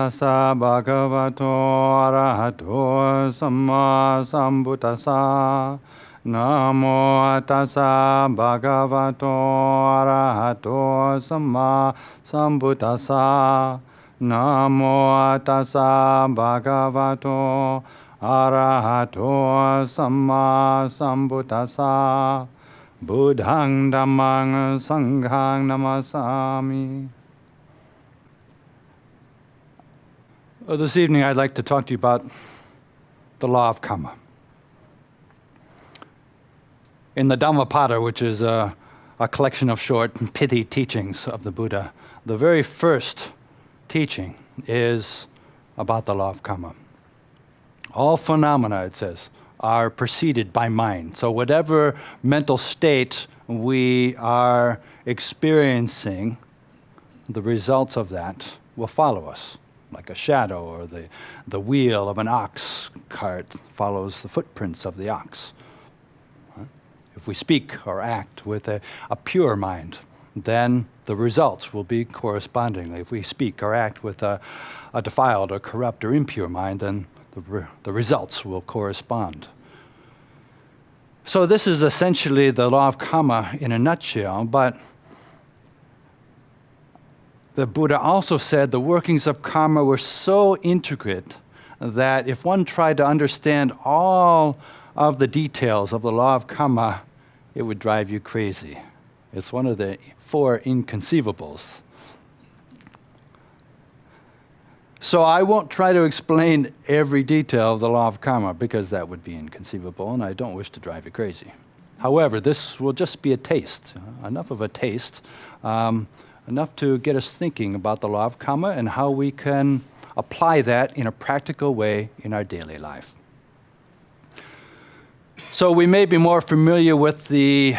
tassa bhagavato arahato samma sambuddhassa. Namo tassa bhagavato arahato samma sambuddhassa. Namo tassa bhagavato arahato samma sambuddhassa. Buddhang dhammang sanghang namasami. This evening I'd like to talk to you about the law of Kamma. In the Dhammapada, which is a collection of short, pithy teachings of the Buddha, the very first teaching is about the law of Kamma. All phenomena, it says, are preceded by mind. So whatever mental state we are experiencing, the results of that will follow us, like a shadow, or the wheel of an ox cart follows the footprints of the ox. If we speak or act with a pure mind, then the results will be correspondingly. If we speak or act with a defiled or corrupt or impure mind, then the results will correspond. So this is essentially the law of Kamma in a nutshell, but the Buddha also said the workings of karma were so intricate that if one tried to understand all of the details of the law of Kamma, it would drive you crazy. It's one of the 4 inconceivables. So I won't try to explain every detail of the law of Kamma because that would be inconceivable, and I don't wish to drive you crazy. However, this will just be a taste, enough of a taste, enough to get us thinking about the law of Kamma and how we can apply that in a practical way in our daily life. So we may be more familiar with the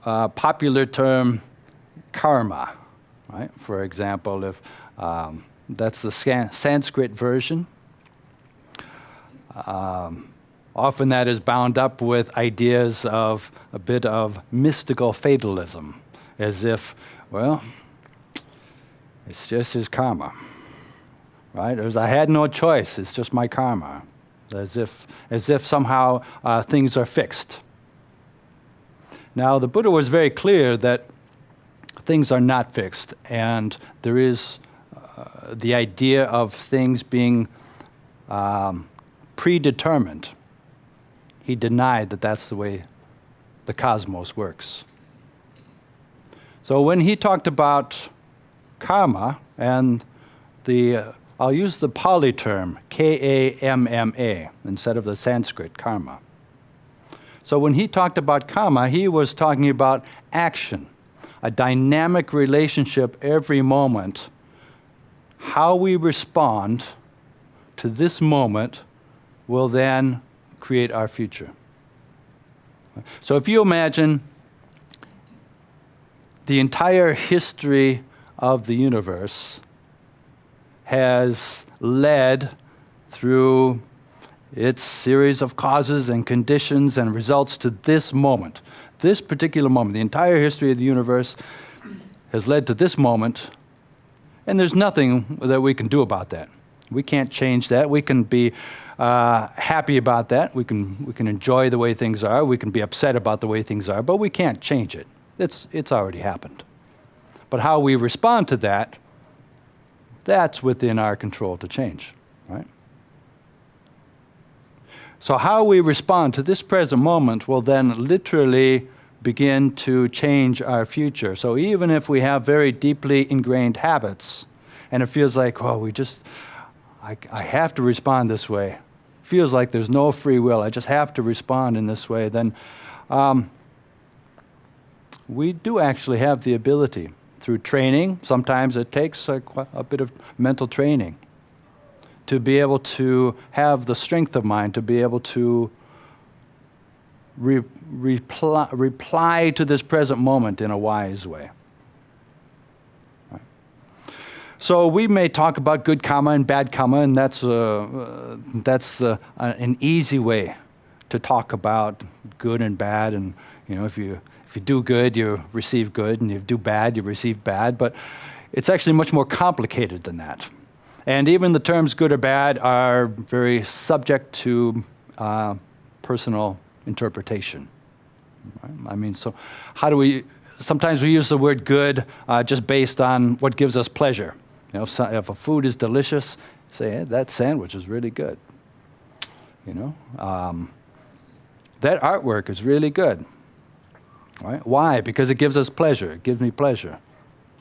popular term karma, right? For example, if that's the Sanskrit version. Often that is bound up with ideas of a bit of mystical fatalism, as if, well, it's just his karma, right? As I had no choice, it's just my karma, as if somehow things are fixed. Now, the Buddha was very clear that things are not fixed, and there is the idea of things being predetermined. He denied that that's the way the cosmos works. So when he talked about karma, and I'll use the Pali term, K-A-M-M-A, instead of the Sanskrit karma. So when he talked about karma, he was talking about action, a dynamic relationship every moment. How we respond to this moment will then create our future. So if you imagine the entire history of the universe has led through its series of causes and conditions and results to this moment, this particular moment, the entire history of the universe has led to this moment. And there's nothing that we can do about that. We can't change that. We can be happy about that. We can enjoy the way things are. We can be upset about the way things are, but we can't change it. It's already happened. But how we respond to that, that's within our control to change, right? So how we respond to this present moment will then literally begin to change our future. So even if we have very deeply ingrained habits, and it feels like, well, I have to respond this way. Feels like there's no free will. I just have to respond in this way. Then we do actually have the ability through training. Sometimes it takes a bit of mental training to be able to have the strength of mind, to be able to reply to this present moment in a wise way. Right. So we may talk about good karma and bad karma, and that's an easy way to talk about good and bad. And if you do good, you receive good, and if you do bad, you receive bad. But it's actually much more complicated than that. And even the terms good or bad are very subject to personal interpretation. Right? I mean, so how do we, sometimes we use the word good just based on what gives us pleasure. You know, if a food is delicious, say, hey, that sandwich is really good. You know, that artwork is really good. Right? Why? Because it gives us pleasure. It gives me pleasure.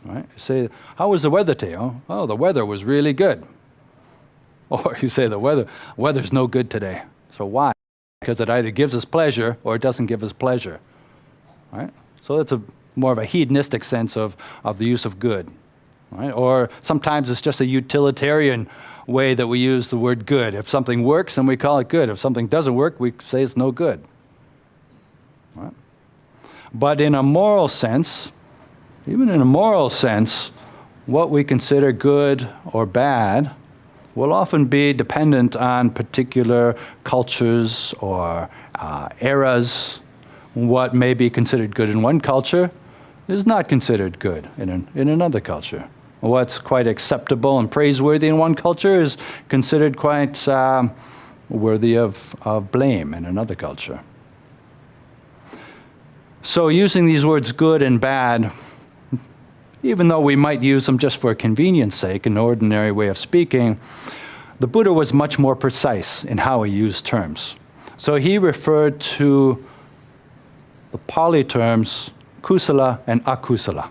Right? You say, how was the weather today? Oh, the weather was really good. Or you say the weather's no good today. So why? Because it either gives us pleasure or it doesn't give us pleasure. Right? So that's more of a hedonistic sense of the use of good. Right? Or sometimes it's just a utilitarian way that we use the word good. If something works, then we call it good. If something doesn't work, we say it's no good. Right? But in a moral sense, even in a moral sense, what we consider good or bad will often be dependent on particular cultures or eras. What may be considered good in one culture is not considered good in another culture. What's quite acceptable and praiseworthy in one culture is considered quite worthy of blame in another culture. So using these words good and bad, even though we might use them just for convenience sake, an ordinary way of speaking, the Buddha was much more precise in how he used terms. So he referred to the Pali terms kusala and akusala.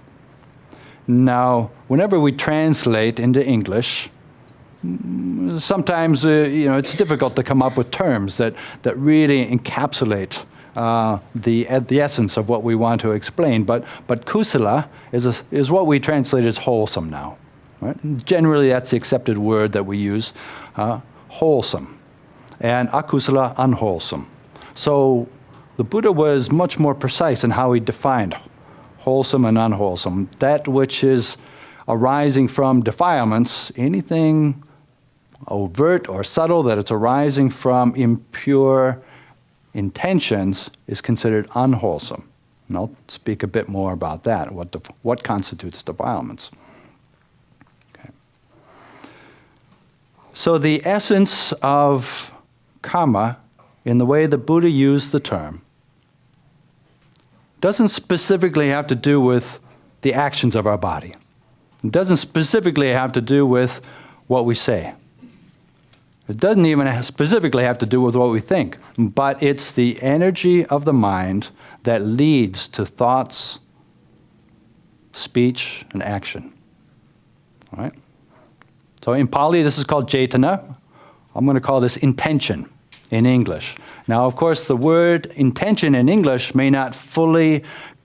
Now, whenever we translate into English, sometimes it's difficult to come up with terms that really encapsulate the essence of what we want to explain. But kusala is what we translate as wholesome now. Right? Generally, that's the accepted word that we use, wholesome, and akusala, unwholesome. So the Buddha was much more precise in how he defined wholesome and unwholesome. That which is arising from defilements, anything overt or subtle that it's arising from impure intentions is considered unwholesome. And I'll speak a bit more about that, what constitutes defilements. Okay. So the essence of karma, in the way the Buddha used the term, doesn't specifically have to do with the actions of our body. It doesn't specifically have to do with what we say. It doesn't even specifically have to do with what we think, but it's the energy of the mind that leads to thoughts, speech, and action. All right? So in Pali, this is called cetana. I'm going to call this intention in English. Now, of course, the word intention in English may not fully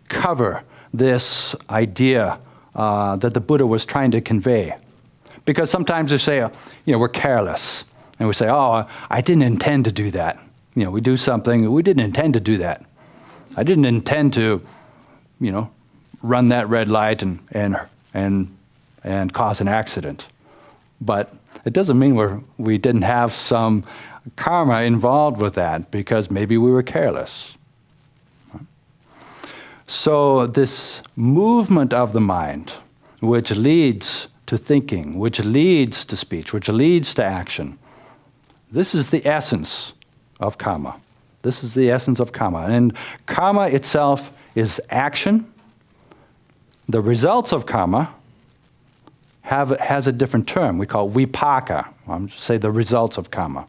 cover this idea that the Buddha was trying to convey. Because sometimes we say, we're careless. And we say, oh, I didn't intend to do that. We do something, we didn't intend to do that. I didn't intend to, run that red light and cause an accident. But it doesn't mean we didn't have some karma involved with that, because maybe we were careless. So this movement of the mind, which leads to thinking, which leads to speech, which leads to action, this is the essence of karma. This is the essence of karma. And karma itself is action. The results of karma has a different term. We call it vipaka. Say the results of karma.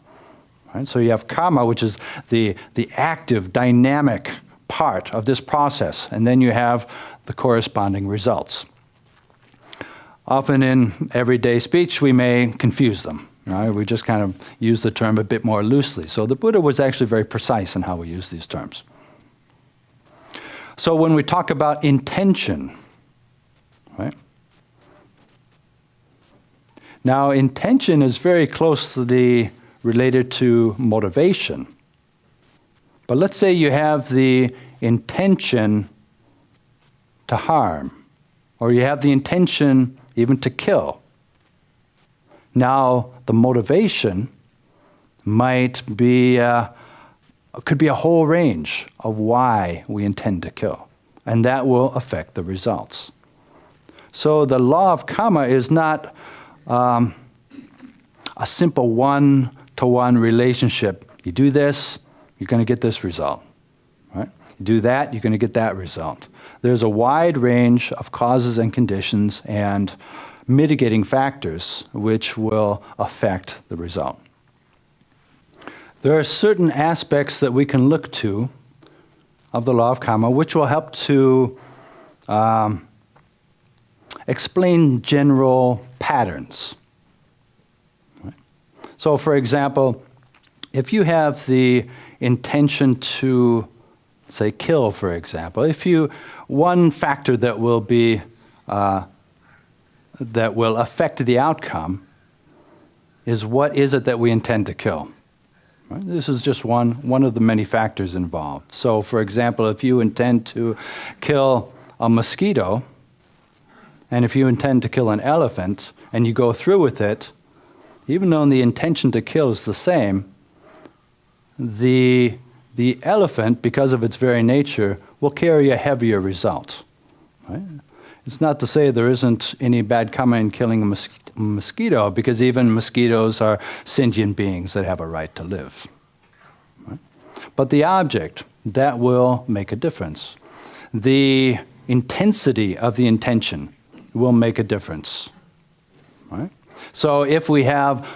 Right? So you have karma, which is the active, dynamic part of this process. And then you have the corresponding results. Often in everyday speech, we may confuse them. Right? We just kind of use the term a bit more loosely. So the Buddha was actually very precise in how we use these terms. So when we talk about intention, right? Now, intention is very closely related to motivation. But let's say you have the intention to harm, or you have the intention even to kill. Now, the motivation might be, could be a whole range of why we intend to kill, and that will affect the results. So the law of karma is not a simple one-to-one relationship. You do this, you're going to get this result. Right? You do that, you're going to get that result. There's a wide range of causes and conditions and mitigating factors which will affect the result. There are certain aspects that we can look to of the law of karma which will help to explain general patterns. Right? So, for example, if you have the intention to, say, kill, for example, one factor that will be that will affect the outcome is what is it that we intend to kill. Right? This is just one of the many factors involved. So, for example, if you intend to kill a mosquito, and if you intend to kill an elephant, and you go through with it, even though the intention to kill is the same, the elephant, because of its very nature, will carry a heavier result. Right? It's not to say there isn't any bad karma in killing a mosquito, because even mosquitoes are sentient beings that have a right to live. Right? But the object, that will make a difference. The intensity of the intention will make a difference. Right? So if we have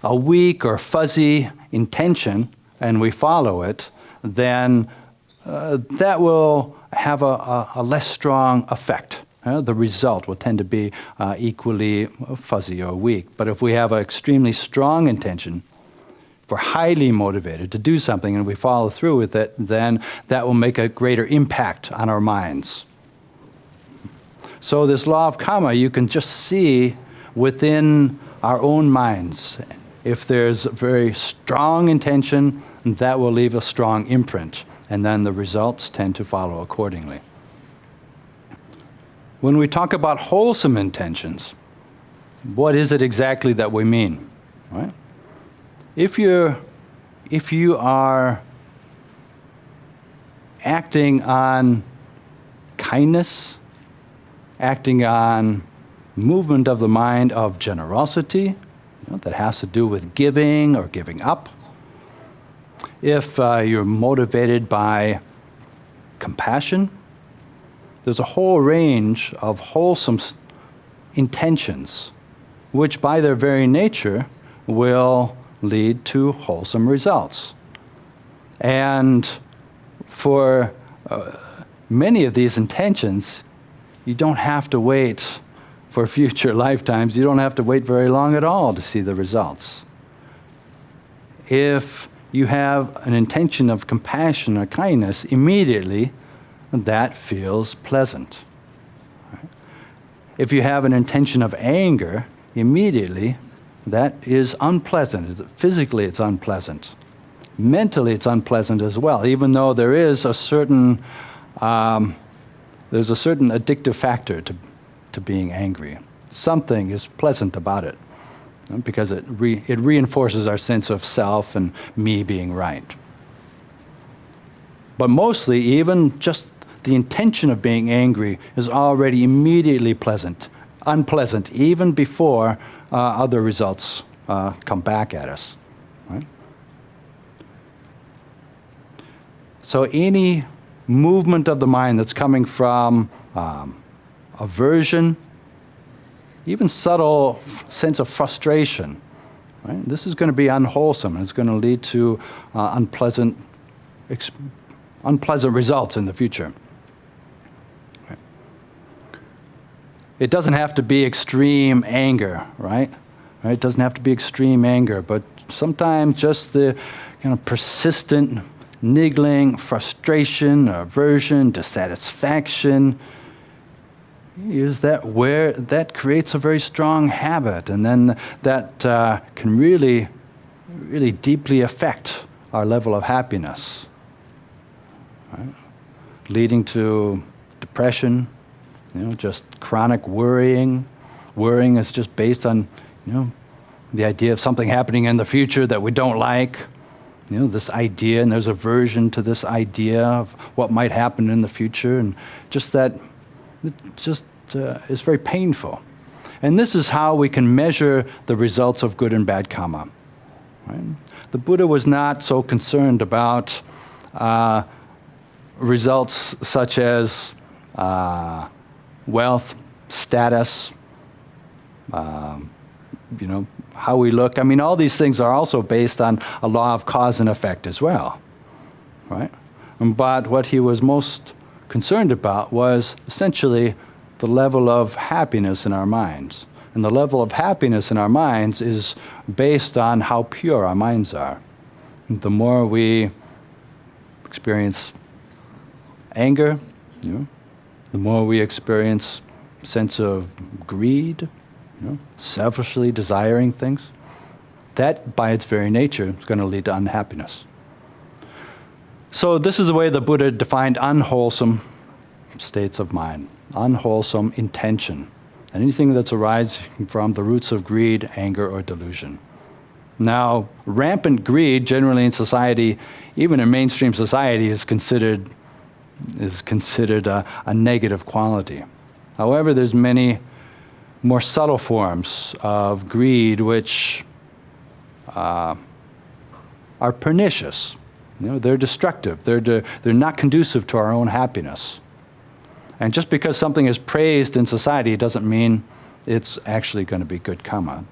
a weak or fuzzy intention and we follow it, then that will have a less strong effect. The result will tend to be equally fuzzy or weak. But if we have an extremely strong intention, if we're highly motivated to do something and we follow through with it, then that will make a greater impact on our minds. So this law of karma, you can just see within our own minds. If there's a very strong intention, that will leave a strong imprint, and then the results tend to follow accordingly. When we talk about wholesome intentions, what is it exactly that we mean? Right? If you are acting on kindness, acting on movement of the mind of generosity, that has to do with giving or giving up. If you're motivated by compassion, there's a whole range of wholesome intentions, which by their very nature will lead to wholesome results. And for many of these intentions, you don't have to wait for future lifetimes. You don't have to wait very long at all to see the results. If you have an intention of compassion or kindness, immediately that feels pleasant. Right? If you have an intention of anger, immediately that is unpleasant. Physically it's unpleasant. Mentally it's unpleasant as well, even though there is a certain addictive factor to being angry. Something is pleasant about it, because it reinforces our sense of self and me being right. But mostly, even just the intention of being angry is already immediately unpleasant, even before other results come back at us. Right? So any movement of the mind that's coming from aversion, even subtle sense of frustration, right? This is going to be unwholesome, and it's going to lead to unpleasant results in the future. Right? It doesn't have to be extreme anger, right? It doesn't have to be extreme anger, but sometimes just the persistent niggling, frustration, aversion, dissatisfaction, is that where that creates a very strong habit, and then that can really, really deeply affect our level of happiness, right? Leading to depression, just chronic worrying. Worrying is just based on, the idea of something happening in the future that we don't like. This idea, and there's aversion to this idea of what might happen in the future, and just that, it just is very painful. And this is how we can measure the results of good and bad karma. Right? The Buddha was not so concerned about results such as wealth, status, how we look. I mean, all these things are also based on a law of cause and effect as well, right? But what he was most concerned about was essentially the level of happiness in our minds. And the level of happiness in our minds is based on how pure our minds are. The more we experience anger, the more we experience a sense of greed, selfishly desiring things, that by its very nature is going to lead to unhappiness. So this is the way the Buddha defined unwholesome states of mind, unwholesome intention, anything that's arising from the roots of greed, anger, or delusion. Now, rampant greed generally in society, even in mainstream society, is considered a negative quality. However, there's many more subtle forms of greed which are pernicious. They're destructive. They're not conducive to our own happiness. And just because something is praised in society doesn't mean it's actually going to be good karma.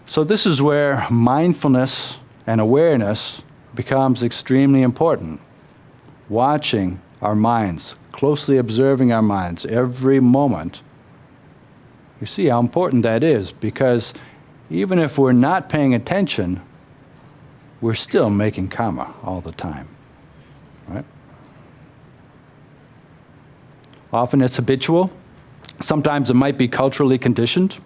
So this is where mindfulness and awareness becomes extremely important. Watching our minds, closely observing our minds every moment. You see how important that is, because even if we're not paying attention, we're still making karma all the time, right? Often it's habitual. Sometimes it might be culturally conditioned.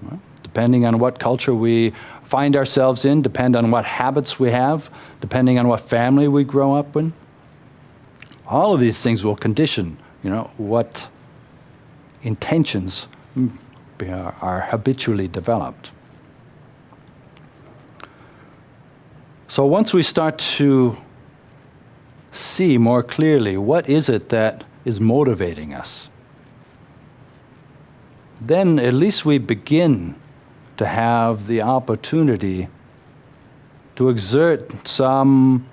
Right? Depending on what culture we find ourselves in, depend on what habits we have, depending on what family we grow up in. All of these things will condition, what intentions are habitually developed. So once we start to see more clearly what is it that is motivating us, then at least we begin to have the opportunity to exert some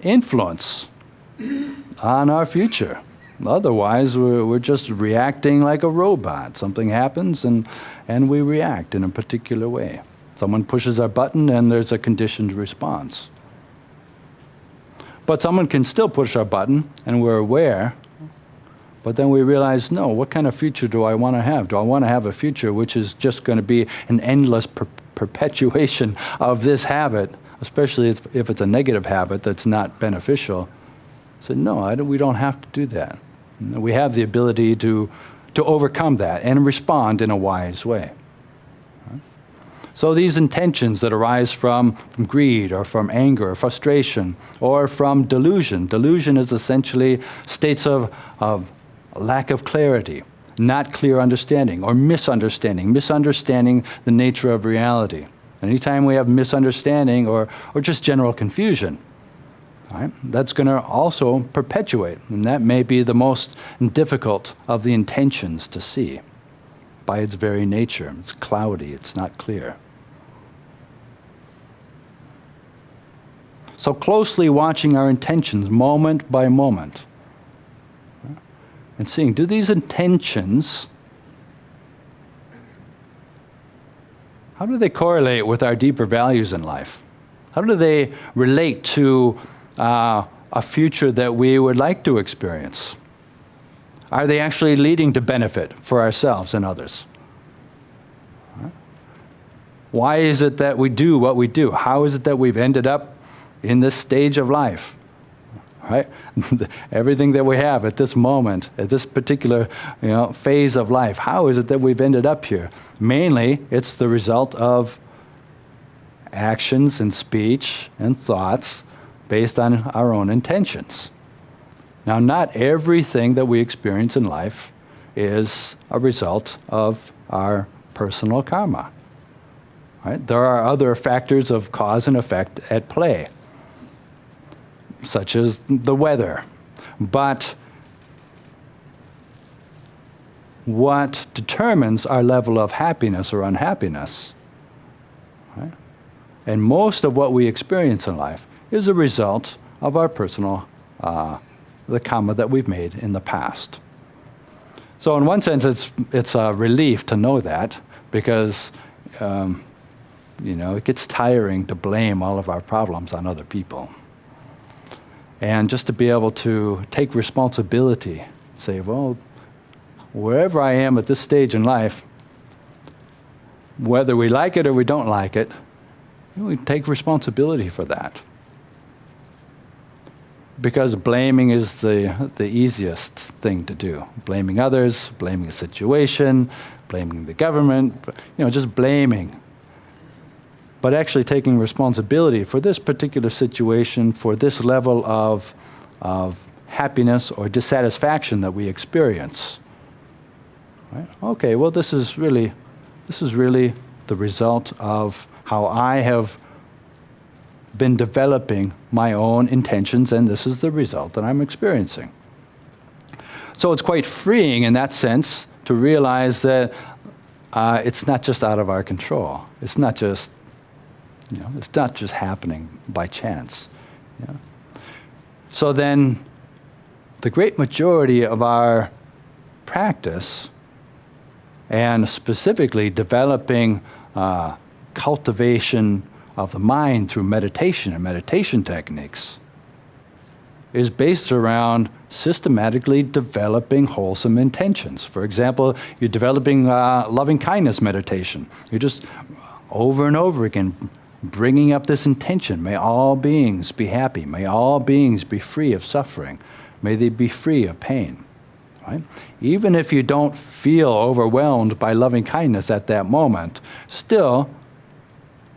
influence on our future. Otherwise, we're just reacting like a robot. Something happens and we react in a particular way. Someone pushes our button and there's a conditioned response. But someone can still push our button and we're aware, but then we realize, no, what kind of future do I want to have? Do I want to have a future which is just going to be an endless perpetuation of this habit, especially if it's a negative habit that's not beneficial? So no, we don't have to do that. We have the ability to overcome that and respond in a wise way. So these intentions that arise from greed or from anger or frustration or from delusion. Delusion is essentially states of lack of clarity, not clear understanding, or misunderstanding the nature of reality. Anytime we have misunderstanding or just general confusion, right, that's going to also perpetuate, and that may be the most difficult of the intentions to see. By its very nature, it's cloudy, it's not clear. So closely watching our intentions moment by moment, and seeing, do these intentions, how do they correlate with our deeper values in life? How do they relate to a future that we would like to experience? Are they actually leading to benefit for ourselves and others? Why is it that we do what we do? How is it that we've ended up in this stage of life? Right? Everything that we have at this moment, at this particular phase of life, how is it that we've ended up here? Mainly, it's the result of actions and speech and thoughts based on our own intentions. Now, not everything that we experience in life is a result of our personal karma. Right? There are other factors of cause and effect at play, such as the weather. But what determines our level of happiness or unhappiness. Right? And most of what we experience in life is a result of our personal, the karma that we've made in the past. So in one sense, it's a relief to know that, because it gets tiring to blame all of our problems on other people. And just to be able to take responsibility, say, well, wherever I am at this stage in life, whether we like it or we don't like it, we take responsibility for that. Because blaming is the easiest thing to do. Blaming others, blaming the situation, blaming the government, just blaming. But actually taking responsibility for this particular situation, for this level of happiness or dissatisfaction that we experience. Right? Okay, well, this is really the result of how I have been developing my own intentions, and this is the result that I'm experiencing. So it's quite freeing in that sense to realize that it's not just out of our control. It's not just, it's not just happening by chance. So then, the great majority of our practice, and specifically developing cultivation of the mind through meditation and meditation techniques, is based around systematically developing wholesome intentions. For example, you're developing loving kindness meditation. You're just over and over again bringing up this intention. May all beings be happy. May all beings be free of suffering. May they be free of pain. Right? Even if you don't feel overwhelmed by loving kindness at that moment, still,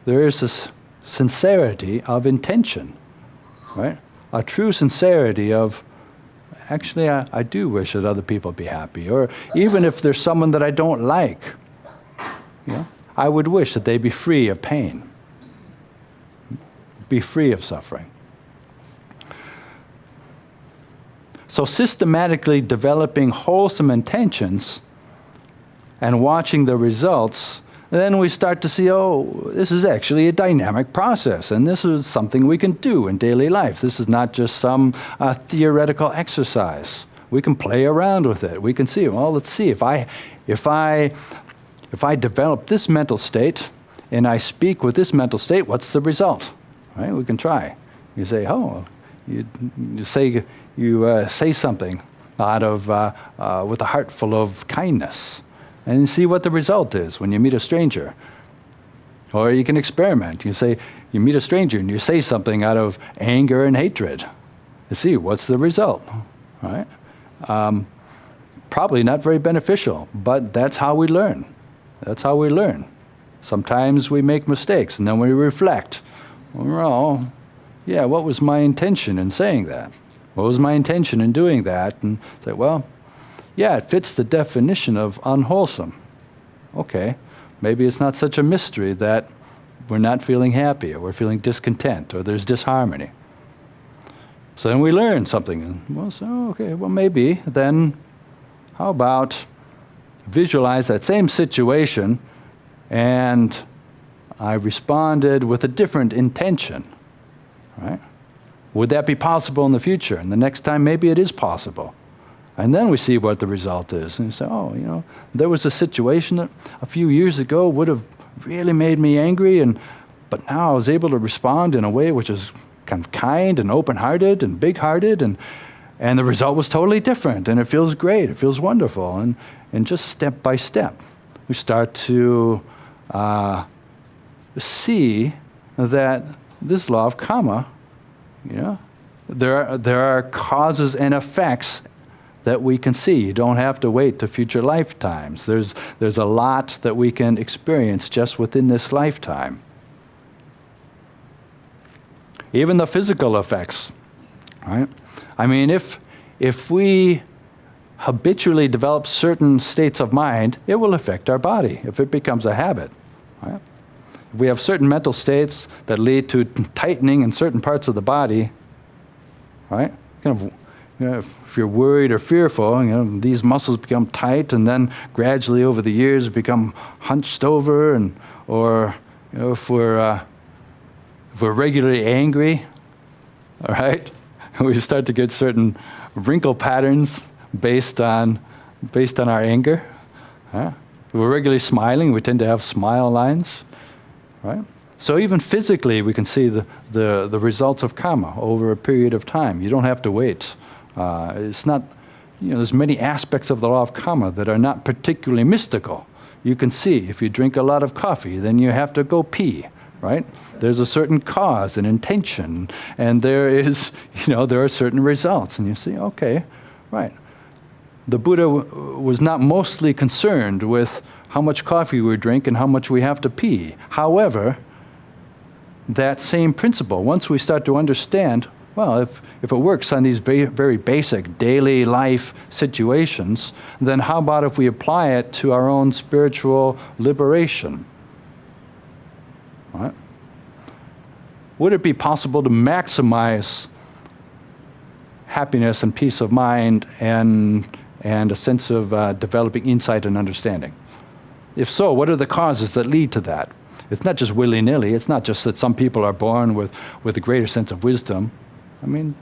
there is this sincerity of intention, right? A true sincerity of, actually, I do wish that other people be happy. Or even if there's someone that I don't like, I would wish that they be free of pain, be free of suffering. So systematically developing wholesome intentions and watching the results, then we start to see, this is actually a dynamic process, and this is something we can do in daily life. This is not just some theoretical exercise. We can play around with it. We can see, well, let's see, if I develop this mental state and I speak with this mental state, what's the result? Right? We can try. You say, you say something out of with a heart full of kindness, and see what the result is when you meet a stranger. Or you can experiment. You meet a stranger and you say something out of anger and hatred. You see, what's the result? Right? Probably not very beneficial, but that's how we learn. That's how we learn. Sometimes we make mistakes, and then we reflect. Well, what was my intention in saying that? What was my intention in doing that? And say, it fits the definition of unwholesome. Okay, maybe it's not such a mystery that we're not feeling happy, or we're feeling discontent, or there's disharmony. So then we learn something. Maybe then how about visualize that same situation, and I responded with a different intention, right? Would that be possible in the future? And the next time, maybe it is possible. And then we see what the result is. And you say, there was a situation that a few years ago would have really made me angry, but now I was able to respond in a way which is kind of kind and open-hearted and big-hearted, and the result was totally different, and it feels great, it feels wonderful. And just step by step, we start to see that this law of karma, there are causes and effects that we can see. You don't have to wait to future lifetimes. There's a lot that we can experience just within this lifetime. Even the physical effects, right? I mean, if we habitually develop certain states of mind, it will affect our body if it becomes a habit, right? If we have certain mental states that lead to tightening in certain parts of the body, right? if you're worried or fearful, these muscles become tight, and then gradually over the years become hunched over, or if we're regularly angry, all right, we start to get certain wrinkle patterns based on our anger. If we're regularly smiling, we tend to have smile lines, right? So even physically, we can see the results of karma over a period of time. You don't have to wait. It's not, there's many aspects of the law of karma that are not particularly mystical. You can see if you drink a lot of coffee, then you have to go pee, right? There's a certain cause and intention, and there are certain results, and you see, okay, right. The Buddha was not mostly concerned with how much coffee we drink and how much we have to pee. However, that same principle, once we start to understand, well, if it works on these very basic daily life situations, then how about if we apply it to our own spiritual liberation? Right? Would it be possible to maximize happiness and peace of mind and a sense of developing insight and understanding? If so, what are the causes that lead to that? It's not just willy-nilly. It's not just that some people are born with a greater sense of wisdom. I mean,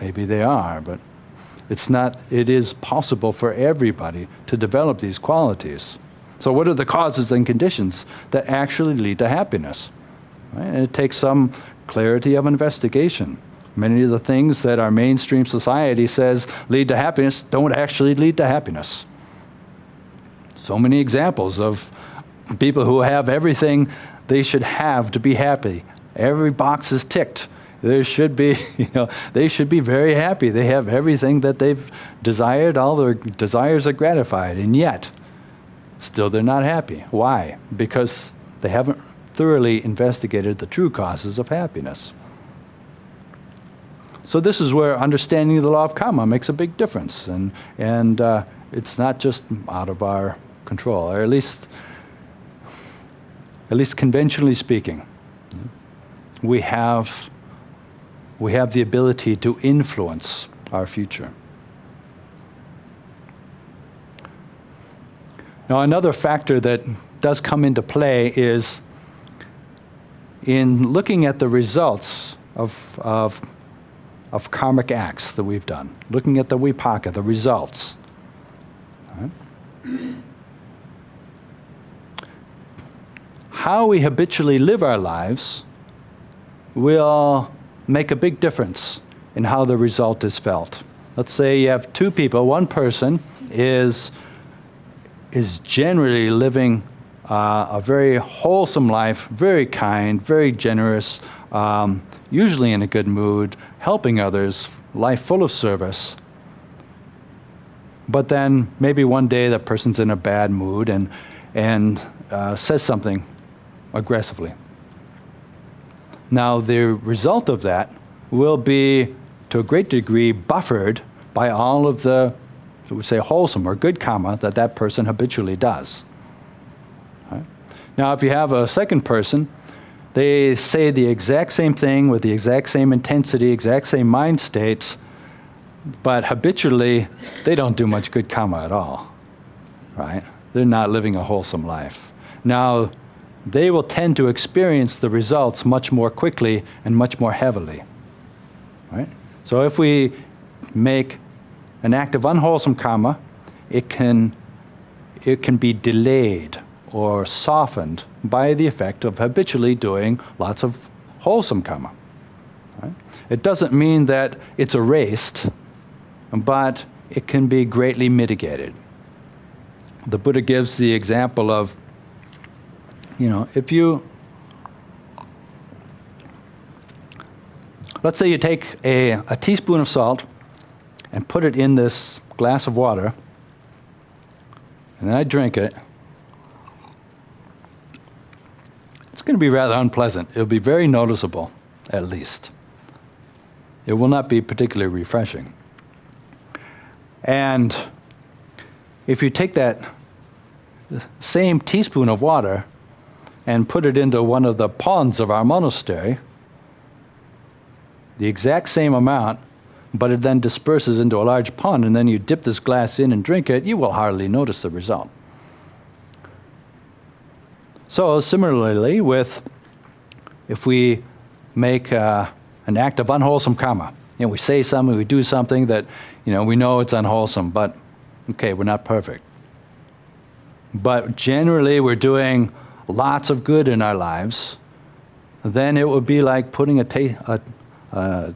maybe they are, but it's not. It is possible for everybody to develop these qualities. So what are the causes and conditions that actually lead to happiness? Right? And it takes some clarity of investigation. Many of the things that our mainstream society says lead to happiness don't actually lead to happiness. So many examples of people who have everything they should have to be happy. Every box is ticked. There should be, they should be very happy. They have everything that they've desired, all their desires are gratified, and yet, still they're not happy. Why? Because they haven't thoroughly investigated the true causes of happiness. So this is where understanding the law of karma makes a big difference, and it's not just out of our control, or at least conventionally speaking. We have the ability to influence our future. Now, another factor that does come into play is in looking at the results of karmic acts that we've done, looking at the vipaka, the results. Right? How we habitually live our lives will make a big difference in how the result is felt. Let's say you have two people. One person is generally living a very wholesome life, very kind, very generous, usually in a good mood, helping others, life full of service. But then maybe one day that person's in a bad mood and says something aggressively. Now, the result of that will be, to a great degree, buffered by all of the, so we say, wholesome or good karma that person habitually does. Right? Now, if you have a second person, they say the exact same thing with the exact same intensity, exact same mind states, but habitually, they don't do much good karma at all. Right? They're not living a wholesome life. Now, they will tend to experience the results much more quickly and much more heavily. Right? So if we make an act of unwholesome karma, it can be delayed or softened by the effect of habitually doing lots of wholesome karma. Right? It doesn't mean that it's erased, but it can be greatly mitigated. The Buddha gives the example of, if you, let's say you take a teaspoon of salt and put it in this glass of water, and then I drink it, it's going to be rather unpleasant. It'll be very noticeable, at least. It will not be particularly refreshing. And if you take that same teaspoon of water and put it into one of the ponds of our monastery, the exact same amount, but it then disperses into a large pond, and then you dip this glass in and drink it, you will hardly notice the result. So similarly, if we make an act of unwholesome karma, we say something, we do something that we know it's unwholesome, but okay, we're not perfect. But generally we're doing lots of good in our lives, then it would be like putting a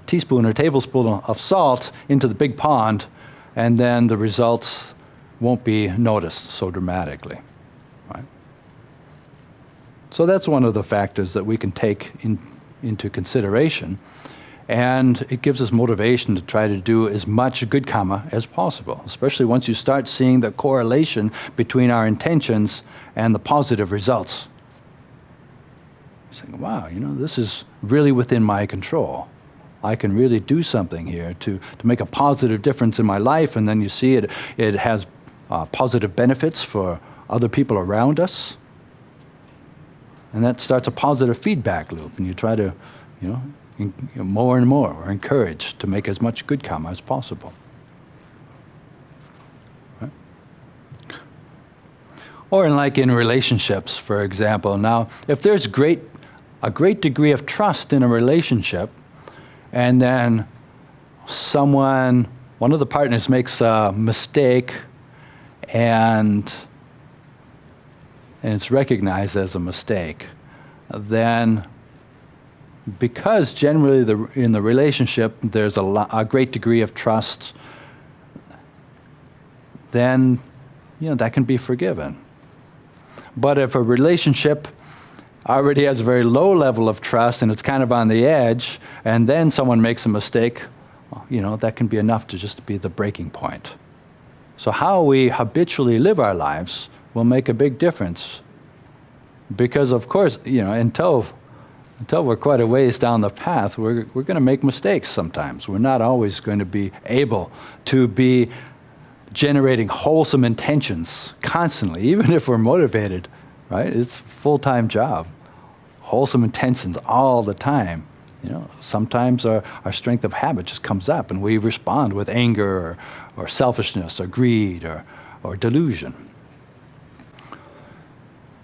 teaspoon or tablespoon of salt into the big pond, and then the results won't be noticed so dramatically. Right? So that's one of the factors that we can take into consideration, and it gives us motivation to try to do as much good karma as possible, especially once you start seeing the correlation between our intentions and the positive results. Saying, wow, this is really within my control. I can really do something here to make a positive difference in my life, and then you see it has positive benefits for other people around us. And that starts a positive feedback loop, and you try to, more and more are encouraged to make as much good karma as possible. Right? Or in relationships, for example. Now, if there's a great degree of trust in a relationship, and then one of the partners makes a mistake, and it's recognized as a mistake, then because generally in the relationship there's a great degree of trust, then that can be forgiven. But if a relationship already has a very low level of trust and it's kind of on the edge, and then someone makes a mistake, that can be enough to just be the breaking point. So how we habitually live our lives will make a big difference. Because of course, until we're quite a ways down the path, we're going to make mistakes sometimes. We're not always going to be able to be generating wholesome intentions constantly, even if we're motivated, right? It's a full-time job. Wholesome intentions all the time. Sometimes our strength of habit just comes up and we respond with anger or selfishness or greed or delusion.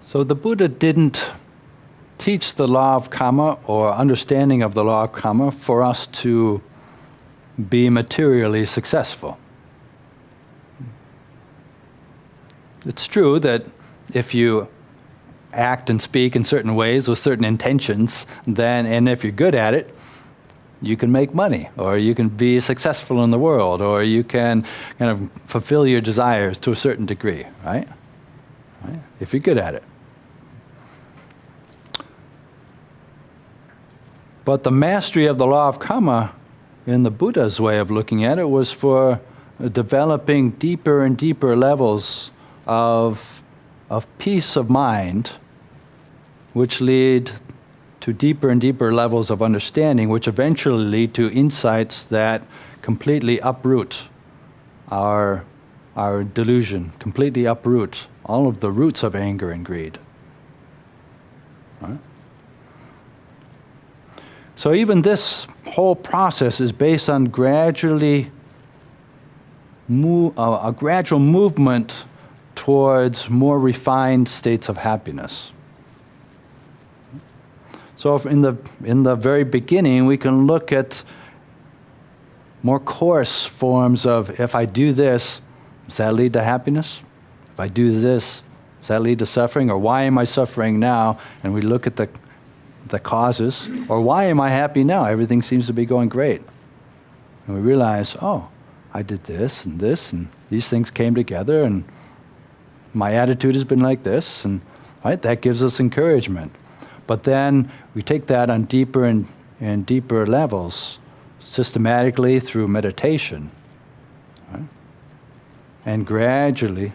So the Buddha didn't teach the law of karma or understanding of the law of karma for us to be materially successful. It's true that if you act and speak in certain ways with certain intentions, and if you're good at it, you can make money, or you can be successful in the world, or you can kind of fulfill your desires to a certain degree, right? If you're good at it. But the mastery of the law of karma, in the Buddha's way of looking at it, was for developing deeper and deeper levels of peace of mind, which lead to deeper and deeper levels of understanding, which eventually lead to insights that completely uproot our delusion, completely uproot all of the roots of anger and greed. Right? So even this whole process is based on a gradual movement towards more refined states of happiness. So if in the very beginning, we can look at more coarse forms of, if I do this, does that lead to happiness? If I do this, does that lead to suffering? Or why am I suffering now? And we look at the causes. Or why am I happy now? Everything seems to be going great. And we realize, oh, I did this, and these things came together, and my attitude has been like this, and right, that gives us encouragement. But then we take that on deeper and deeper levels, systematically through meditation, right? And gradually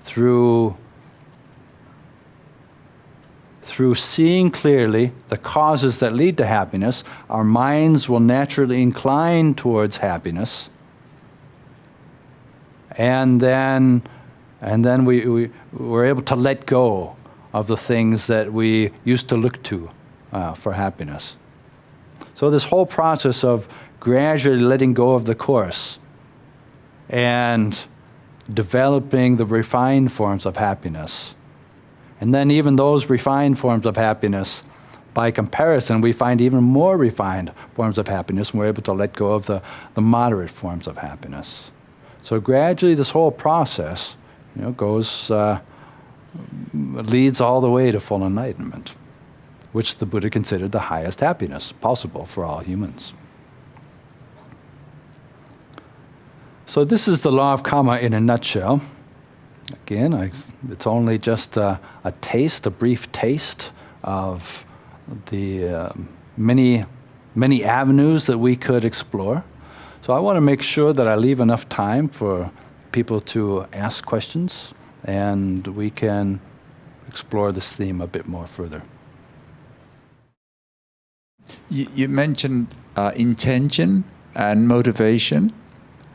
through seeing clearly the causes that lead to happiness, our minds will naturally incline towards happiness, and then we're able to let go of the things that we used to look to for happiness. So this whole process of gradually letting go of the coarse and developing the refined forms of happiness. And then even those refined forms of happiness, by comparison, we find even more refined forms of happiness, and we're able to let go of the moderate forms of happiness. So gradually this whole process, goes, leads all the way to full enlightenment, which the Buddha considered the highest happiness possible for all humans. So this is the law of Kamma in a nutshell. Again, it's only just a taste, a brief taste of the many avenues that we could explore. So I want to make sure that I leave enough time for people to ask questions, and we can explore this theme a bit more further. You mentioned intention and motivation,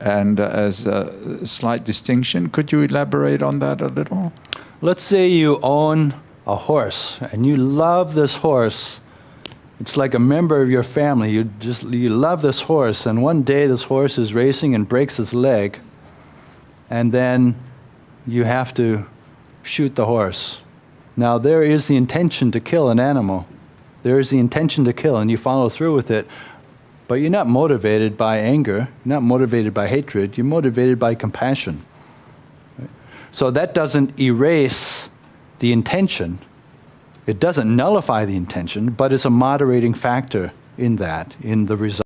and as a slight distinction. Could you elaborate on that a little? Let's say you own a horse, and you love this horse. It's like a member of your family. You love this horse, and one day this horse is racing and breaks his leg, and then you have to shoot the horse. Now there is the intention to kill an animal. There is the intention to kill, and you follow through with it. But you're not motivated by anger, you're not motivated by hatred, you're motivated by compassion. Right? So that doesn't erase the intention. It doesn't nullify the intention, but it's a moderating factor in that, in the result.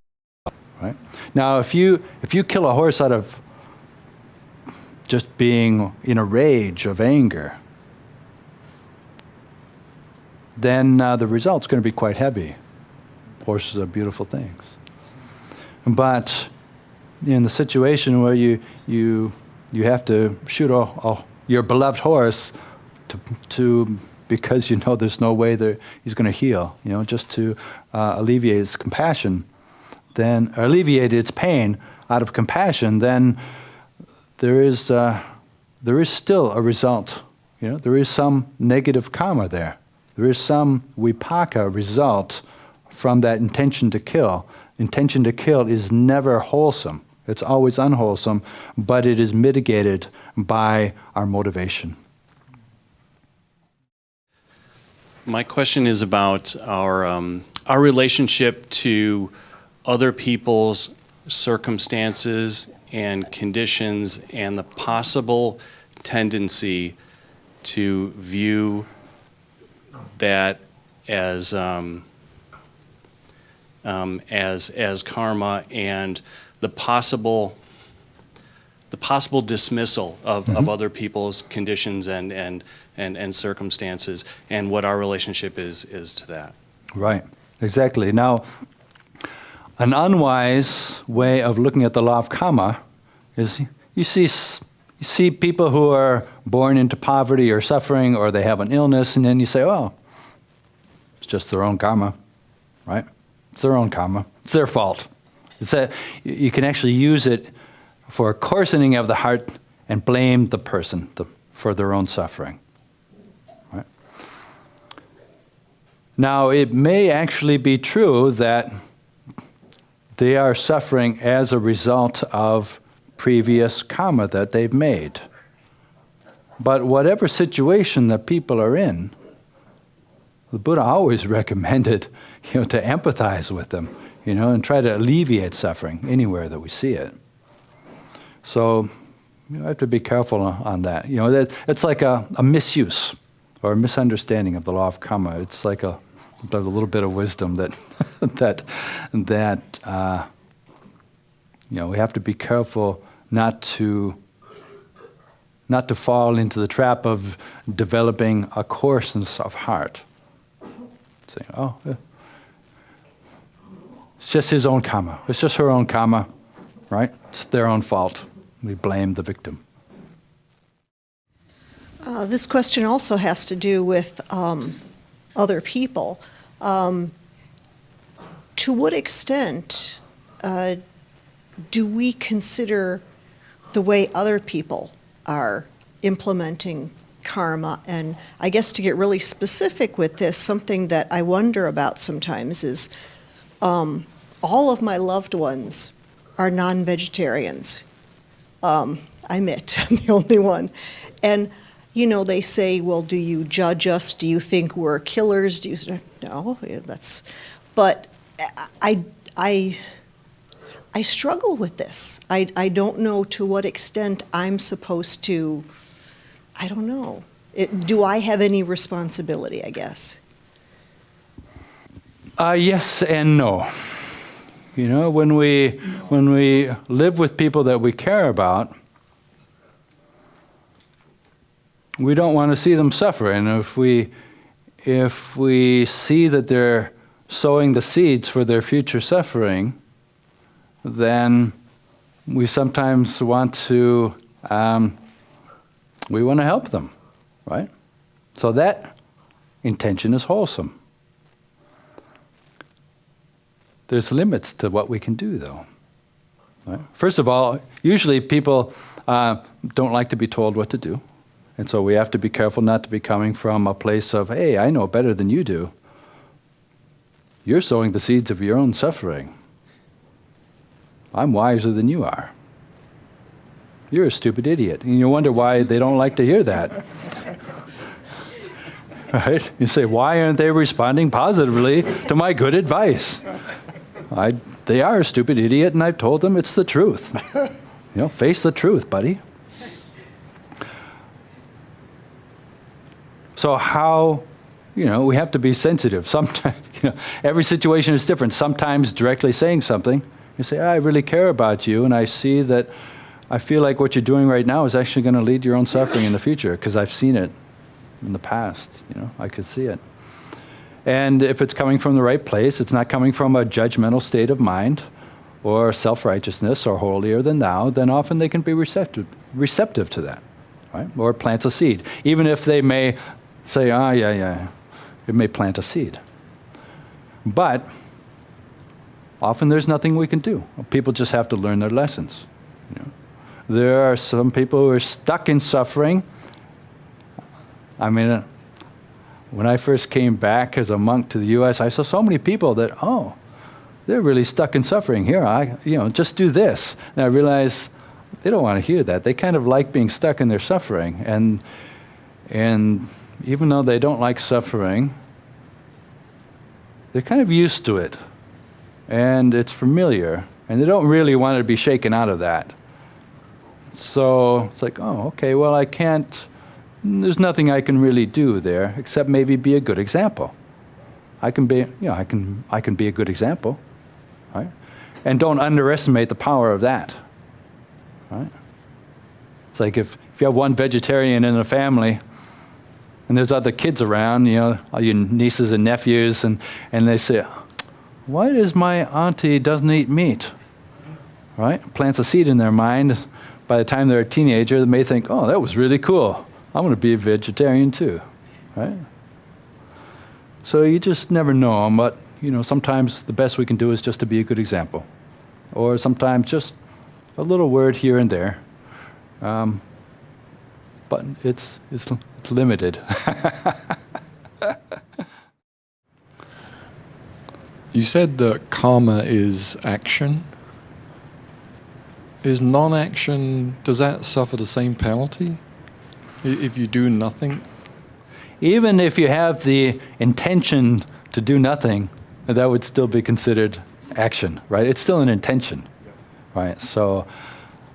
Right? Now, if you kill a horse out of just being in a rage of anger, then the result's going to be quite heavy. Horses are beautiful things. But in the situation where you have to shoot your beloved horse because there's no way that he's going to heal, just to alleviate its compassion, then alleviate its pain out of compassion, then there is still a result. There is some negative karma there. There is some vipaka result from that intention to kill. Intention to kill is never wholesome. It's always unwholesome, but it is mitigated by our motivation. My question is about our relationship to other people's circumstances and conditions, and the possible tendency to view that as karma, and the possible dismissal of other people's conditions and circumstances, and what our relationship is to that. Right, exactly. Now, an unwise way of looking at the law of Kamma is you see people who are born into poverty or suffering, or they have an illness, and then you say, oh, it's just their own karma, right? It's their own karma. It's their fault. You can actually use it for a coarsening of the heart and blame the person for their own suffering. Right? Now, it may actually be true that they are suffering as a result of previous karma that they've made. But whatever situation that people are in, the Buddha always recommended, to empathize with them, and try to alleviate suffering anywhere that we see it. So, I have to be careful on that. It's like a misuse or a misunderstanding of the law of karma. It's like a little bit of wisdom that we have to be careful not to fall into the trap of developing a coarseness of heart. Saying, oh, it's just his own karma. It's just her own karma, right? It's their own fault. We blame the victim. This question also has to do with other people. To what extent do we consider the way other people are implementing karma? And I guess to get really specific with this, something that I wonder about sometimes is all of my loved ones are non-vegetarians. I admit, I'm the only one. And, you know, they say, well, do you judge us? Do you think we're killers? Do you, no, but I struggle with this. I don't know to what extent I'm supposed to, I don't know. Do I have any responsibility, I guess? Yes and no. You know, when we live with people that we care about, we don't want to see them suffer. And if we see that they're sowing the seeds for their future suffering, then we sometimes want to help them, right? So that intention is wholesome. There's limits to what we can do, though. Right? First of all, usually people don't like to be told what to do. And so we have to be careful not to be coming from a place of, hey, I know better than you do. You're sowing the seeds of your own suffering. I'm wiser than you are. You're a stupid idiot. And you wonder why they don't like to hear that. Right? You say, why aren't they responding positively to my good advice? They are a stupid idiot, and I've told them it's the truth. You know, face the truth, buddy. So how, you know, we have to be sensitive. Sometimes, you know, every situation is different. Sometimes directly saying something, you say, I really care about you, and I see that I feel like what you're doing right now is actually going to lead to your own suffering in the future, because I've seen it in the past. You know, I could see it. And if it's coming from the right place, it's not coming from a judgmental state of mind or self-righteousness or holier than thou, then often they can be receptive to that, right? Or it plants a seed. Even if they may say, yeah, it may plant a seed. But often there's nothing we can do. People just have to learn their lessons. You know? There are some people who are stuck in suffering. I mean, when I first came back as a monk to the U.S., I saw so many people that, they're really stuck in suffering. Here, just do this. And I realized they don't want to hear that. They kind of like being stuck in their suffering. And even though they don't like suffering, they're kind of used to it. And it's familiar. And they don't really want to be shaken out of that. So it's like, okay, well, I can't, there's nothing I can really do there except maybe be a good example. I can be a good example, right? And don't underestimate the power of that, right? It's like if you have one vegetarian in a family and there's other kids around, all your nieces and nephews, and they say, why does my auntie doesn't eat meat, right? Plants a seed in their mind. By the time they're a teenager, they may think, that was really cool. I'm going to be a vegetarian too, right? So you just never know, but sometimes the best we can do is just to be a good example, or sometimes just a little word here and there. But it's limited. You said that karma is action. Is non-action, does that suffer the same penalty if you do nothing? Even if you have the intention to do nothing, that would still be considered action, right? It's still an intention, right? So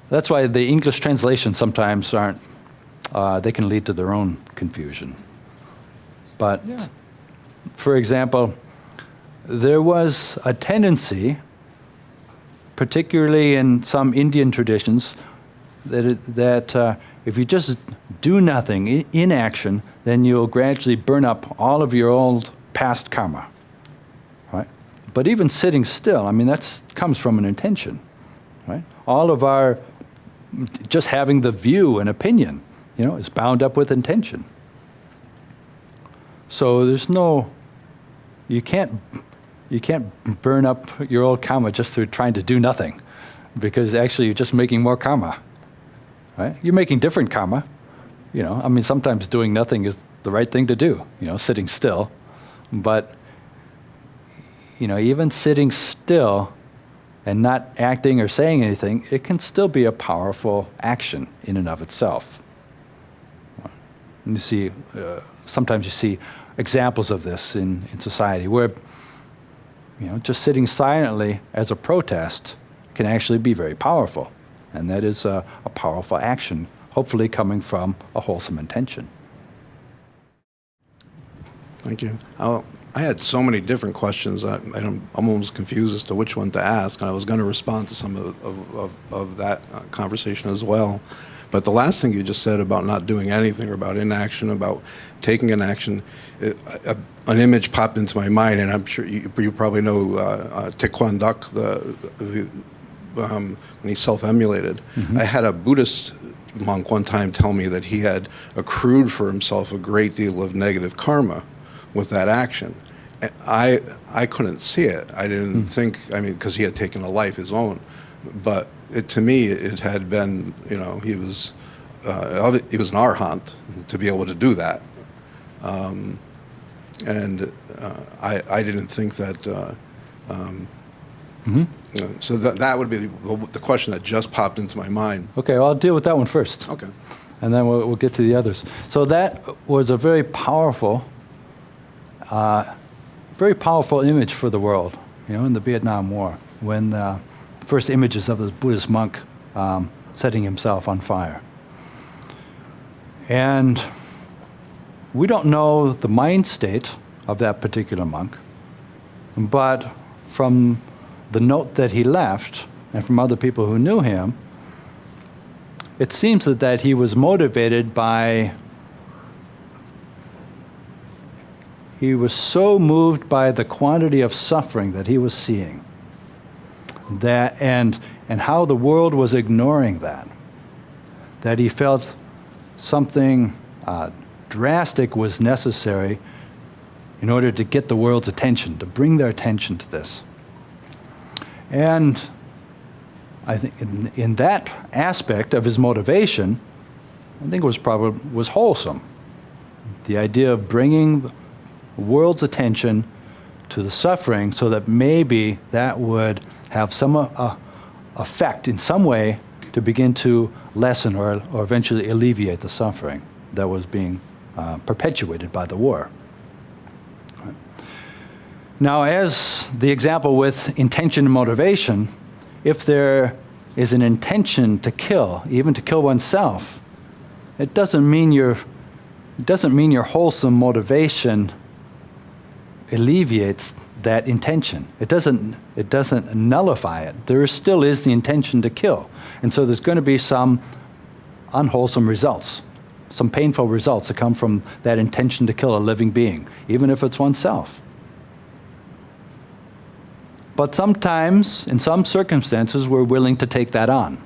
that's why the English translations sometimes aren't, they can lead to their own confusion. But, for example, there was a tendency, particularly in some Indian traditions, that if you just do nothing, inaction, then you'll gradually burn up all of your old past karma, right? But even sitting still, that comes from an intention, right? All of our, just having the view and opinion, is bound up with intention. So there's no, you can't burn up your old karma just through trying to do nothing, because actually you're just making more karma, right? You're making different karma. Sometimes doing nothing is the right thing to do, sitting still. But, even sitting still and not acting or saying anything, it can still be a powerful action in and of itself. And you see, sometimes you see examples of this in society where, just sitting silently as a protest can actually be very powerful. And that is a powerful action, hopefully coming from a wholesome intention. Thank you. I had so many different questions. I'm almost confused as to which one to ask, and I was going to respond to some of that conversation as well. But the last thing you just said about not doing anything, or about inaction, about taking an action, an image popped into my mind, and I'm sure you probably know Taekwondo, when he self-emulated. Mm-hmm. I had a Buddhist monk one time tell me that he had accrued for himself a great deal of negative karma with that action. And I couldn't see it. I didn't think, because he had taken a life his own. But to me, it had been, he was an arhat to be able to do that. I didn't think that, so that would be the question that just popped into my mind. Okay, well, I'll deal with that one first. Okay. And then we'll get to the others. So that was a very powerful image for the world, in the Vietnam War, when the first images of this Buddhist monk setting himself on fire. And we don't know the mind state of that particular monk, but from the note that he left, and from other people who knew him, it seems that he was motivated by, he was so moved by the quantity of suffering that he was seeing, that and how the world was ignoring that he felt something drastic was necessary in order to get the world's attention, to bring their attention to this. And I think in that aspect of his motivation, I think it was wholesome. The idea of bringing the world's attention to the suffering so that maybe that would have some effect in some way to begin to lessen or eventually alleviate the suffering that was being perpetuated by the war. Now, as the example with intention and motivation, if there is an intention to kill, even to kill oneself, it doesn't mean your wholesome motivation alleviates that intention. It doesn't nullify it. There still is the intention to kill. And so there's going to be some unwholesome results, some painful results that come from that intention to kill a living being, even if it's oneself. But sometimes, in some circumstances, we're willing to take that on.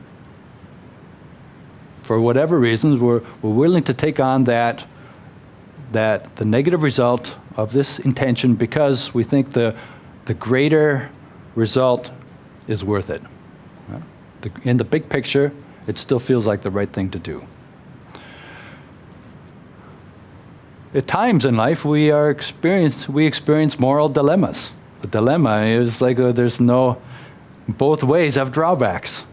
For whatever reasons, we're willing to take on that the negative result of this intention because we think the greater result is worth it. In the big picture, it still feels like the right thing to do. At times in life, we experience moral dilemmas. The dilemma is like there's both ways have drawbacks,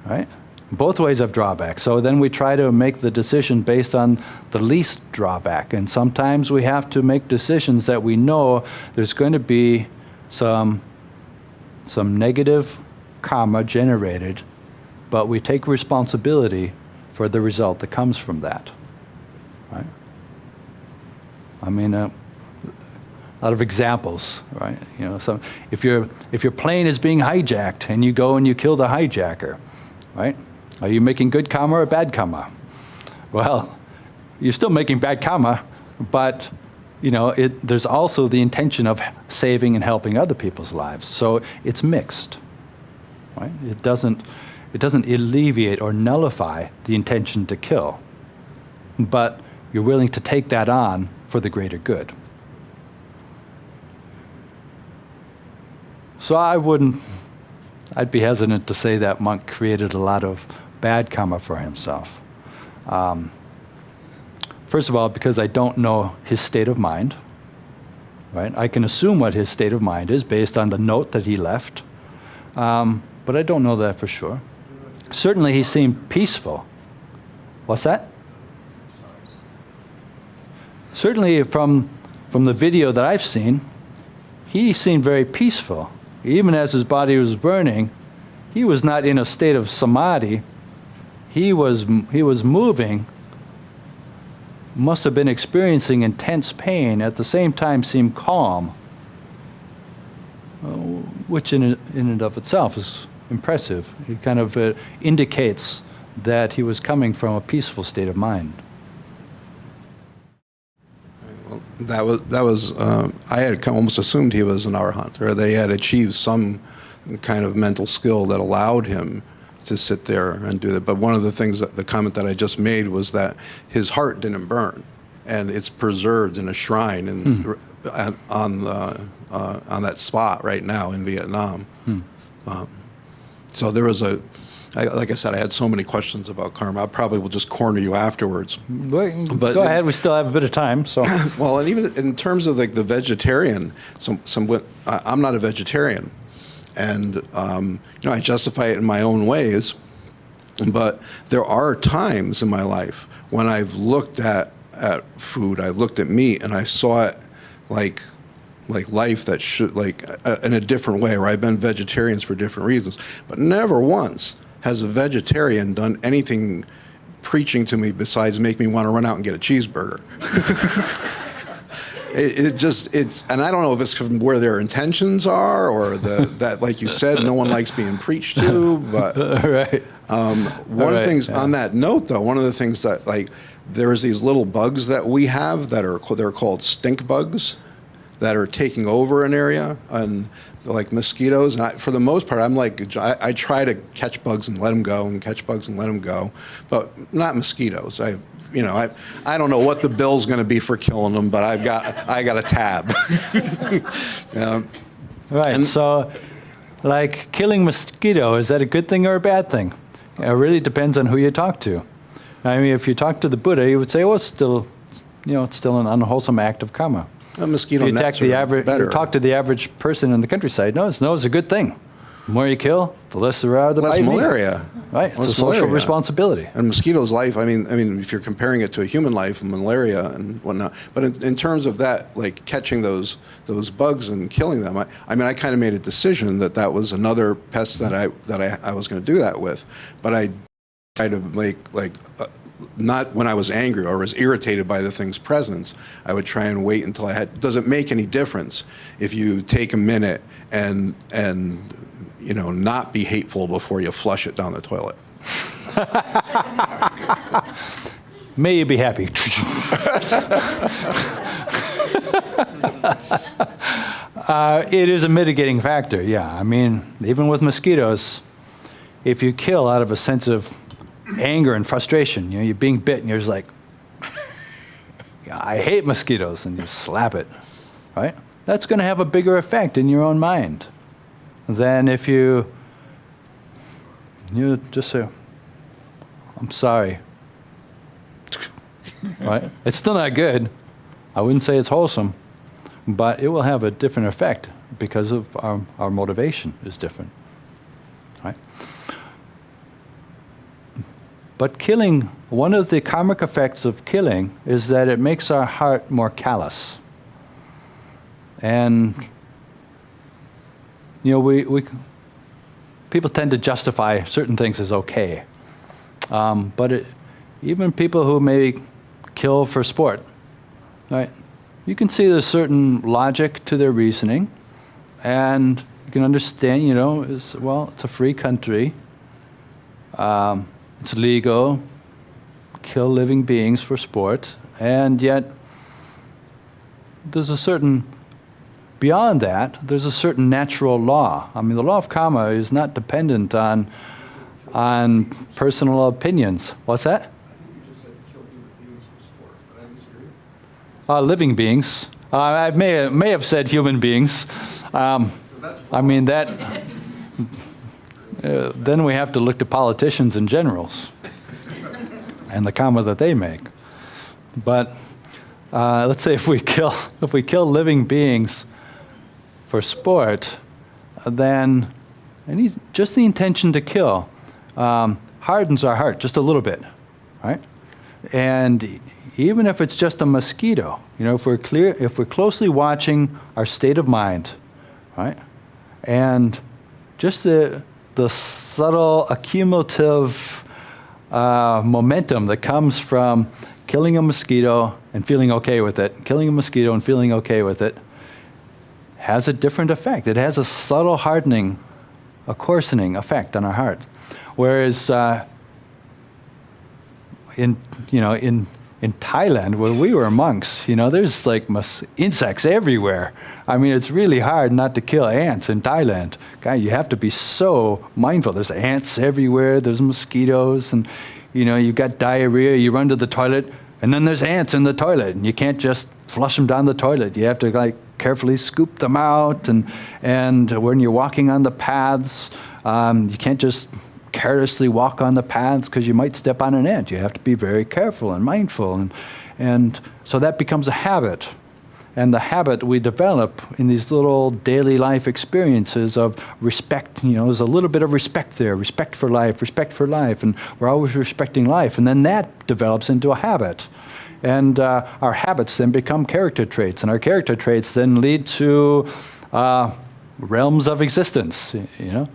right? Both ways have drawbacks. So then we try to make the decision based on the least drawback. And sometimes we have to make decisions that we know there's going to be some negative karma generated, but we take responsibility for the result that comes from that, right? I mean, a lot of examples, right? If your plane is being hijacked and you go and you kill the hijacker, right? Are you making good karma or bad karma? Well, you're still making bad karma, but there's also the intention of saving and helping other people's lives. So it's mixed, right? It doesn't alleviate or nullify the intention to kill, but you're willing to take that on for the greater good. So I'd be hesitant to say that monk created a lot of bad karma for himself. First of all, because I don't know his state of mind, right? I can assume what his state of mind is based on the note that he left. But I don't know that for sure. Certainly he seemed peaceful. What's that? Certainly from the video that I've seen, he seemed very peaceful. Even as his body was burning, he was not in a state of samadhi. He was moving, must have been experiencing intense pain, at the same time seemed calm, which in and of itself is impressive. It kind of indicates that he was coming from a peaceful state of mind. Well, that was I had almost assumed he was an arahant, or that he had achieved some kind of mental skill that allowed him to sit there and do that. But one of the things, the comment that I just made was that his heart didn't burn, and it's preserved in a shrine on that spot right now in Vietnam. So there was like I said, I had so many questions about karma. I probably will just corner you afterwards. But go ahead. We still have a bit of time. So well, and even in terms of like the vegetarian, I'm not a vegetarian. And I justify it in my own ways, but there are times in my life when I've looked at food, I've looked at meat, and I saw it like life that should, in a different way, or I've been vegetarians for different reasons, but never once has a vegetarian done anything preaching to me besides make me want to run out and get a cheeseburger. And I don't know if it's from where their intentions are, or that, like you said, no one likes being preached to. But right. One of the things on that note, though, one of the things that there's these little bugs that we have they're called stink bugs, that are taking over an area, and they're like mosquitoes. And for the most part, I try to catch bugs and let them go, and catch bugs and let them go, but not mosquitoes. I don't know what the bill's going to be for killing them, but I got a tab. Right. So, like killing mosquito, is that a good thing or a bad thing? It really depends on who you talk to. I mean, if you talk to the Buddha, he would say, "Well, it's still an unwholesome act of karma." Mosquito nets are better. You talk to the average person in the countryside. No, it's a good thing. The more you kill, the less there are the less malaria. Right, it's a social responsibility. And mosquitoes' life, I mean, if you're comparing it to a human life, malaria and whatnot, but in terms of that, like catching those bugs and killing them, I kind of made a decision that was another pest that I was going to do that with, but I tried to make not when I was angry or was irritated by the thing's presence. I would try and wait until does it make any difference if you take a minute and not be hateful before you flush it down the toilet? May you be happy. It is a mitigating factor, yeah. I mean, even with mosquitoes, if you kill out of a sense of anger and frustration, you're being bit and you're just like, I hate mosquitoes, and you slap it, right? That's going to have a bigger effect in your own mind than if you just say, I'm sorry. Right? It's still not good. I wouldn't say it's wholesome, but it will have a different effect because of our motivation is different. Right? But killing, one of the karmic effects of killing is that it makes our heart more callous. And people tend to justify certain things as okay. But even people who may kill for sport, right? You can see there's certain logic to their reasoning, and you can understand, it's a free country. It's legal, kill living beings for sport, and yet beyond that, there's a certain natural law. I mean, the law of karma is not dependent on personal opinions. What's that? I think you just said kill human beings for sport, but I disagree. Living beings. I may have said human beings. Then we have to look to politicians and generals and the karma that they make. But let's say if we kill living beings for sport, then just the intention to kill hardens our heart just a little bit, right? And even if it's just a mosquito, if we're closely watching our state of mind, right? And just the subtle accumulative momentum that comes from killing a mosquito and feeling okay with it, killing a mosquito and feeling okay with it, has a different effect. It has a subtle hardening, a coarsening effect on our heart. Whereas in Thailand, where we were monks, there's like insects everywhere. I mean, it's really hard not to kill ants in Thailand. God, you have to be so mindful. There's ants everywhere. There's mosquitoes, and you've got diarrhea. You run to the toilet, and then there's ants in the toilet, and you can't just flush them down the toilet. You have to carefully scoop them out, and when you're walking on the paths, you can't just carelessly walk on the paths because you might step on an ant. You have to be very careful and mindful, and so that becomes a habit. And the habit we develop in these little daily life experiences of respect, there's a little bit of respect there, respect for life, and we're always respecting life. And then that develops into a habit. And our habits then become character traits, and our character traits then lead to realms of existence.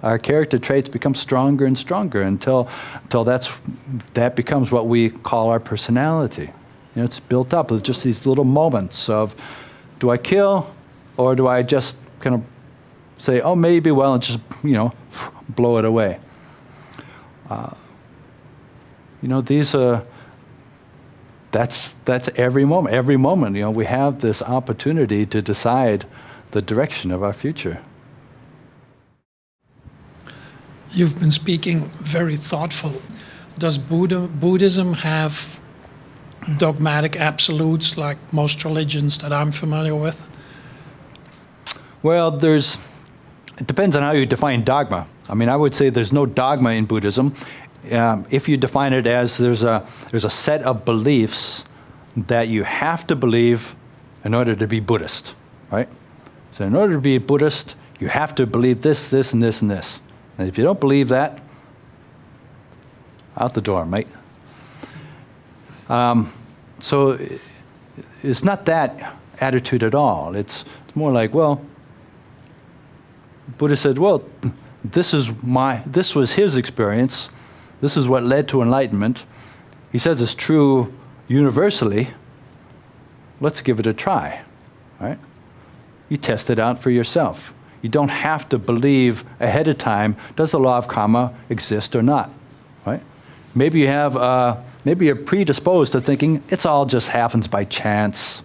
Our character traits become stronger and stronger until that becomes what we call our personality. It's built up with just these little moments of, do I kill, or do I just kind of say, oh, maybe, well, and just blow it away? These are. That's every moment. Every moment, we have this opportunity to decide the direction of our future. You've been speaking very thoughtful. Does Buddhism have dogmatic absolutes like most religions that I'm familiar with? Well, it depends on how you define dogma. I mean, I would say there's no dogma in Buddhism. If you define it as there's a set of beliefs that you have to believe in order to be Buddhist, right? So in order to be a Buddhist, you have to believe this, this, and this, and this. And if you don't believe that, out the door, mate. So it's not that attitude at all. It's more like, well, Buddha said, well, this was his experience. This is what led to enlightenment. He says it's true universally. Let's give it a try, right? You test it out for yourself. You don't have to believe ahead of time, does the law of karma exist or not, right? Maybe you're predisposed to thinking it's all just happens by chance.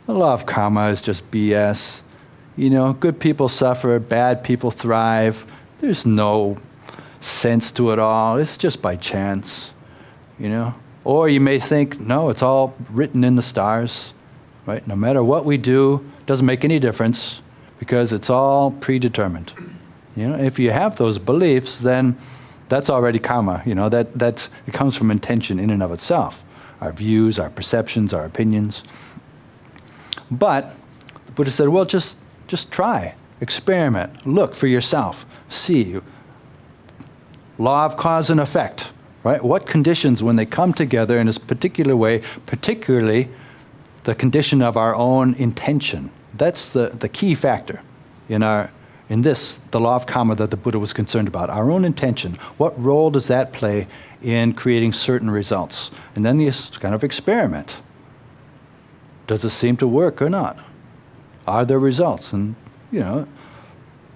The law of karma is just BS. Good people suffer, bad people thrive. There's no sense to it all. It's just by chance, Or you may think, no, it's all written in the stars, right? No matter what we do, doesn't make any difference because it's all predetermined. If you have those beliefs, then that's already karma. It comes from intention in and of itself. Our views, our perceptions, our opinions. But the Buddha said, well, just try, experiment, look for yourself, see. Law of cause and effect, right? What conditions, when they come together in this particular way, particularly the condition of our own intention. That's the key factor in the law of karma that the Buddha was concerned about. Our own intention. What role does that play in creating certain results? And then you kind of experiment. Does it seem to work or not? Are there results? And,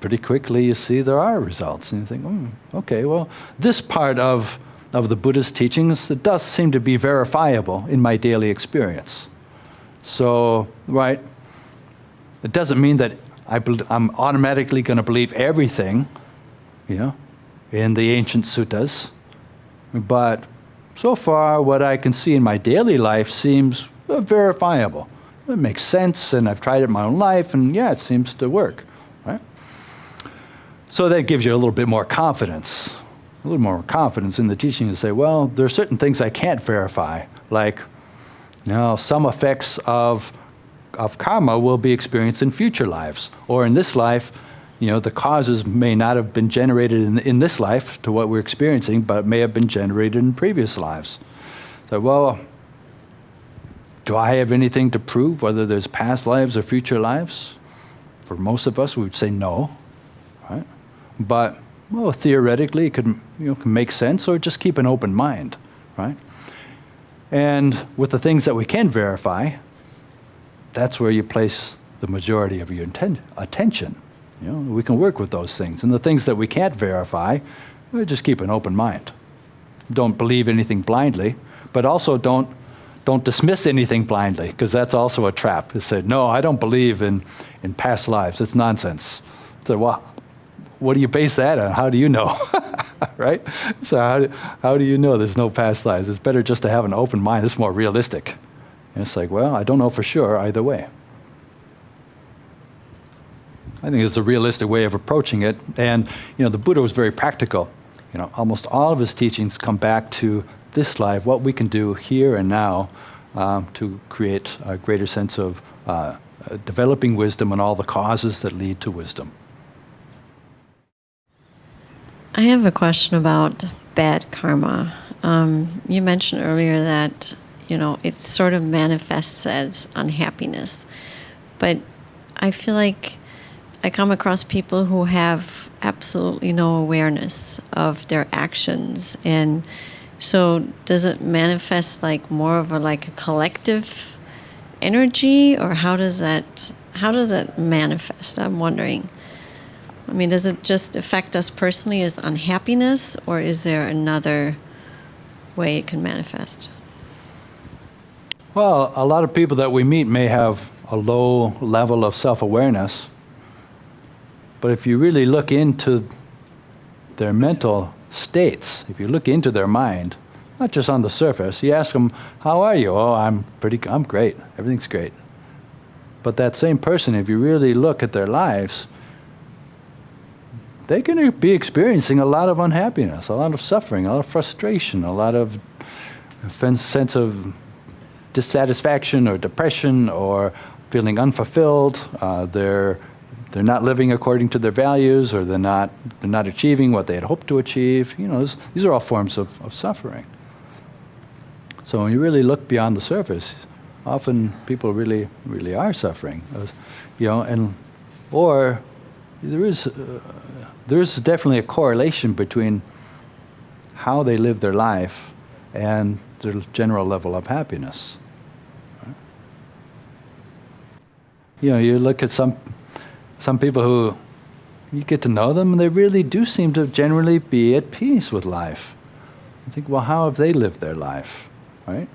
pretty quickly you see there are results. And you think, okay, well, this part of the Buddhist teachings, it does seem to be verifiable in my daily experience. So, right, it doesn't mean that I'm automatically going to believe everything, in the ancient suttas. But so far, what I can see in my daily life seems verifiable. It makes sense, and I've tried it in my own life, and yeah, it seems to work, right? So that gives you a little bit more confidence, in the teaching to say, well, there are certain things I can't verify, like, some effects of karma will be experienced in future lives, or in this life, The causes may not have been generated in this life to what we're experiencing, but may have been generated in previous lives. So, well, do I have anything to prove whether there's past lives or future lives? For most of us, we would say no, right? But, well, theoretically, it could, can make sense, or just keep an open mind, right? And with the things that we can verify, that's where you place the majority of your attention. We can work with those things. And the things that we can't verify, we just keep an open mind. Don't believe anything blindly, but also don't dismiss anything blindly, because that's also a trap. You say, no, I don't believe in past lives. It's nonsense. So, well, what do you base that on? How do you know? Right? So how do you know there's no past lives? It's better just to have an open mind. It's more realistic. And it's like, well, I don't know for sure either way. I think it's a realistic way of approaching it. And, the Buddha was very practical. Almost all of his teachings come back to this life, what we can do here and now to create a greater sense of developing wisdom and all the causes that lead to wisdom. I have a question about bad karma. You mentioned earlier that, it sort of manifests as unhappiness. But I feel like I come across people who have absolutely no awareness of their actions. And so does it manifest like more of a collective energy, or how does it manifest? I'm wondering. I mean, does it just affect us personally as unhappiness, or is there another way it can manifest? Well, a lot of people that we meet may have a low level of self-awareness, but if you really look into their mental states, if you look into their mind, not just on the surface, you ask them, how are you? Oh, I'm great. Everything's great. But that same person, if you really look at their lives, they're going to be experiencing a lot of unhappiness, a lot of suffering, a lot of frustration, a lot of sense of dissatisfaction or depression or feeling unfulfilled. They're not living according to their values, or they're not achieving what they had hoped to achieve. These are all forms of suffering. So when you really look beyond the surface, often people really, really are suffering. Or there is definitely a correlation between how they live their life and their general level of happiness. You look at some people who, you get to know them, and they really do seem to generally be at peace with life. You think, well, how have they lived their life, right?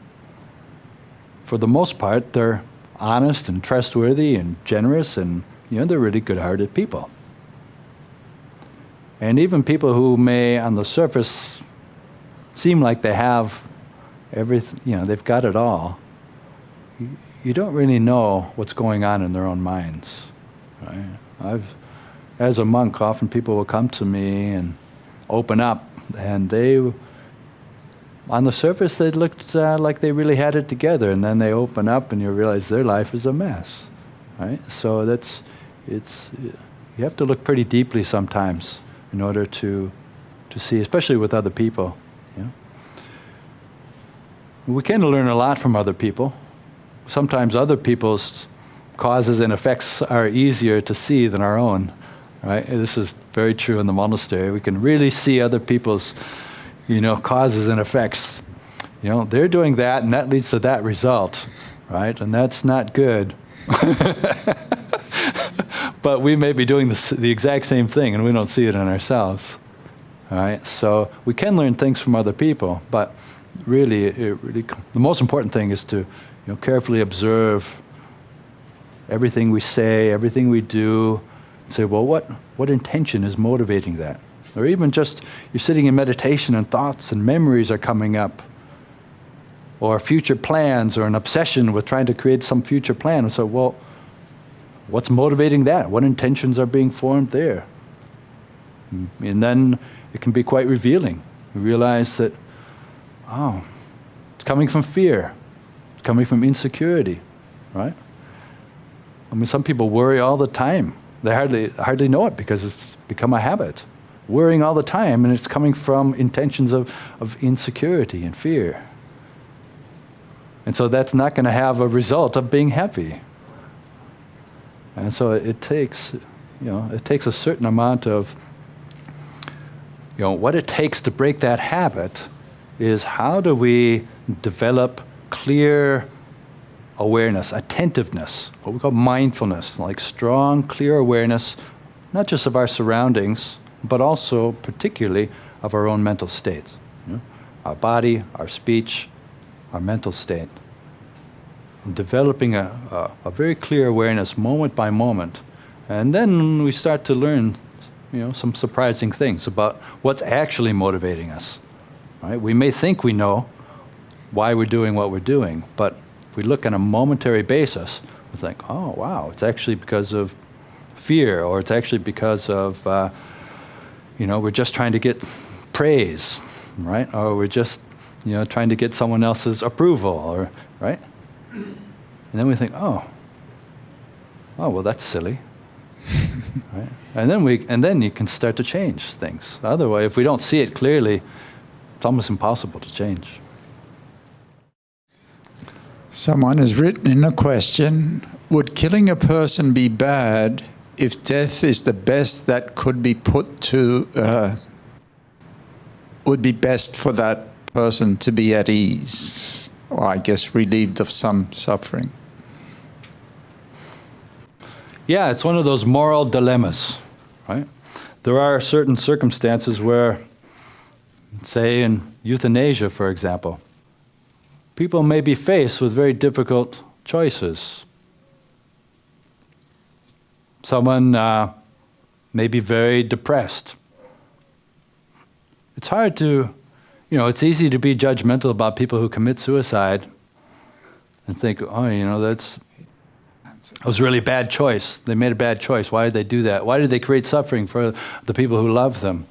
For the most part, they're honest and trustworthy and generous, and they're really good-hearted people. And even people who may, on the surface, seem like they have everything, they've got it all, you don't really know what's going on in their own minds. Right? As a monk, often people will come to me and open up, and on the surface, they looked like they really had it together, and then they open up, and you realize their life is a mess. Right? So you have to look pretty deeply sometimes in order to see, especially with other people. We can learn a lot from other people. Sometimes other people's causes and effects are easier to see than our own. Right? This is very true in the monastery. We can really see other people's, causes and effects. They're doing that, and that leads to that result, right? And that's not good. But we may be doing the exact same thing, and we don't see it in ourselves. All right? So we can learn things from other people, but really, the most important thing is to carefully observe everything we say, everything we do, and say, well, what intention is motivating that? Or even just you're sitting in meditation and thoughts and memories are coming up, or future plans, or an obsession with trying to create some future plan. And so, well, what's motivating that? What intentions are being formed there? And then it can be quite revealing. You realize that, it's coming from fear. It's coming from insecurity, right? I mean, some people worry all the time. They hardly know it because it's become a habit. Worrying all the time, and it's coming from intentions of insecurity and fear. And so that's not going to have a result of being happy. And so it takes a certain amount of, what it takes to break that habit is how do we develop clear awareness, attentiveness, what we call mindfulness, like strong, clear awareness, not just of our surroundings, but also particularly of our own mental states. Our body, our speech, our mental state. Developing a very clear awareness moment by moment. And then we start to learn some surprising things about what's actually motivating us. Right? We may think we know why we're doing what we're doing, but if we look on a momentary basis, we think, oh wow, it's actually because of fear, or it's actually because of we're just trying to get praise, right? Or we're just trying to get someone else's approval, or right? And then we think, oh well, that's silly. Right? And then you can start to change things. Otherwise, if we don't see it clearly, it's almost impossible to change. Someone has written in a question, would killing a person be bad if death is the best that could be would be best for that person to be at ease, or I guess relieved of some suffering? Yeah, it's one of those moral dilemmas, right? There are certain circumstances where, say in euthanasia, for example, people may be faced with very difficult choices. Someone may be very depressed. It's hard to, it's easy to be judgmental about people who commit suicide and think, that was a really bad choice. They made a bad choice. Why did they do that? Why did they create suffering for the people who love them?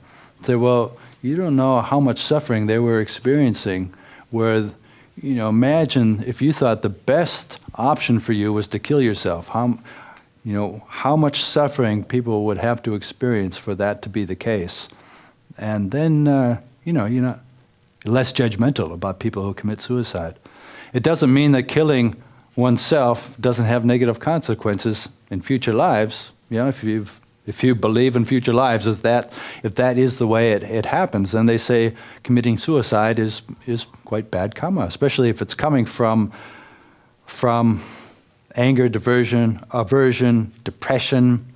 Say, well, you don't know how much suffering they were experiencing, where, imagine if you thought the best option for you was to kill yourself. How much suffering people would have to experience for that to be the case. And then, you're not less judgmental about people who commit suicide. It doesn't mean that killing oneself doesn't have negative consequences in future lives. If you believe in future lives, if that is the way it happens, then they say committing suicide is quite bad karma, especially if it's coming from anger, aversion, depression,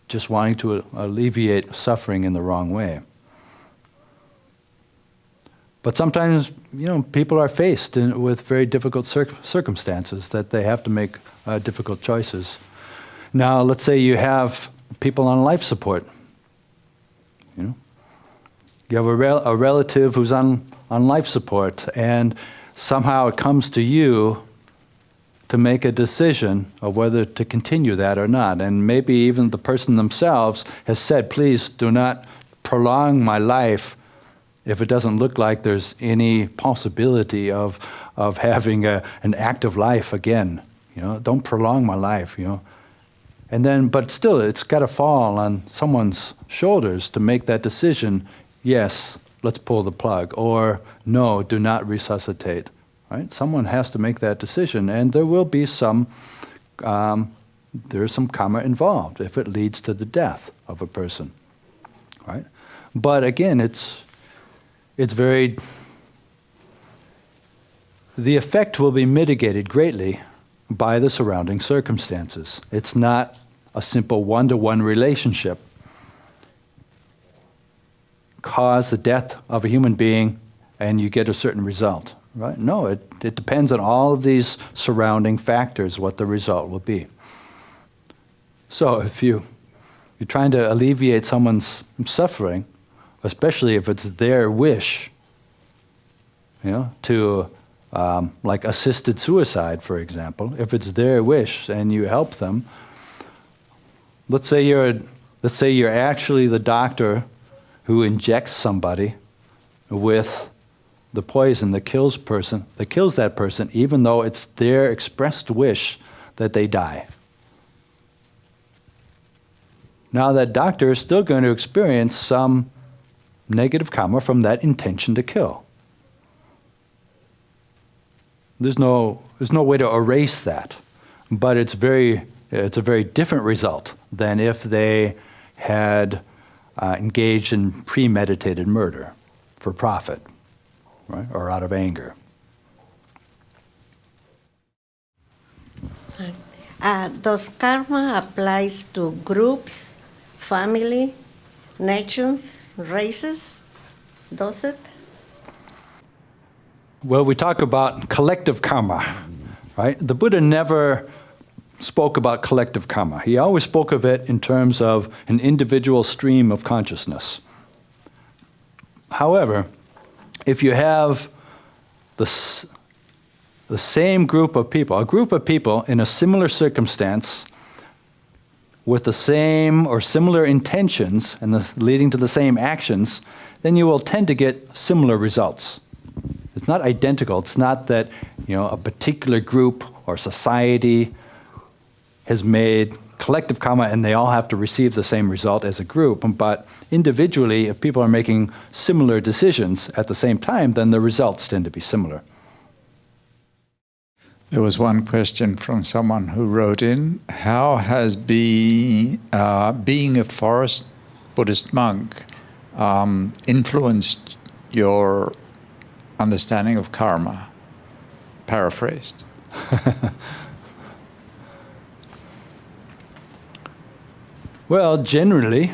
just wanting to alleviate suffering in the wrong way. But sometimes, people are faced with very difficult circumstances that they have to make difficult choices. Now, let's say you have people on life support. You have a relative who's on life support, and somehow it comes to you to make a decision of whether to continue that or not. And maybe even the person themselves has said, please do not prolong my life if it doesn't look like there's any possibility of having an active life again. Don't prolong my life, And then, but still, it's got to fall on someone's shoulders to make that decision. Yes, let's pull the plug, or no, do not resuscitate. Right? Someone has to make that decision, and there will be some karma involved if it leads to the death of a person. Right? But again, the effect will be mitigated greatly by the surrounding circumstances. It's not a simple one-to-one relationship. Cause the death of a human being and you get a certain result, right? No, it depends on all of these surrounding factors what the result will be. So if you're trying to alleviate someone's suffering, especially if it's their wish, to like assisted suicide, for example, if it's their wish and you help them, let's say you're actually the doctor who injects somebody with the poison that kills that person, even though it's their expressed wish that they die. Now that doctor is still going to experience some negative karma from that intention to kill. There's no way to erase that, but it's a very different result than if they had engaged in premeditated murder for profit, right, or out of anger. Does karma applies to groups, family, nations, races? Does it? Well, we talk about collective karma, right? The Buddha never spoke about collective karma. He always spoke of it in terms of an individual stream of consciousness. However, if you have the same group of people, a group of people in a similar circumstance with the same or similar intentions and leading to the same actions, then you will tend to get similar results. It's not identical. It's not that, a particular group or society has made collective karma and they all have to receive the same result as a group. But individually, if people are making similar decisions at the same time, then the results tend to be similar. There was one question from someone who wrote in, how has being a forest Buddhist monk influenced your understanding of karma? Paraphrased. Well, generally,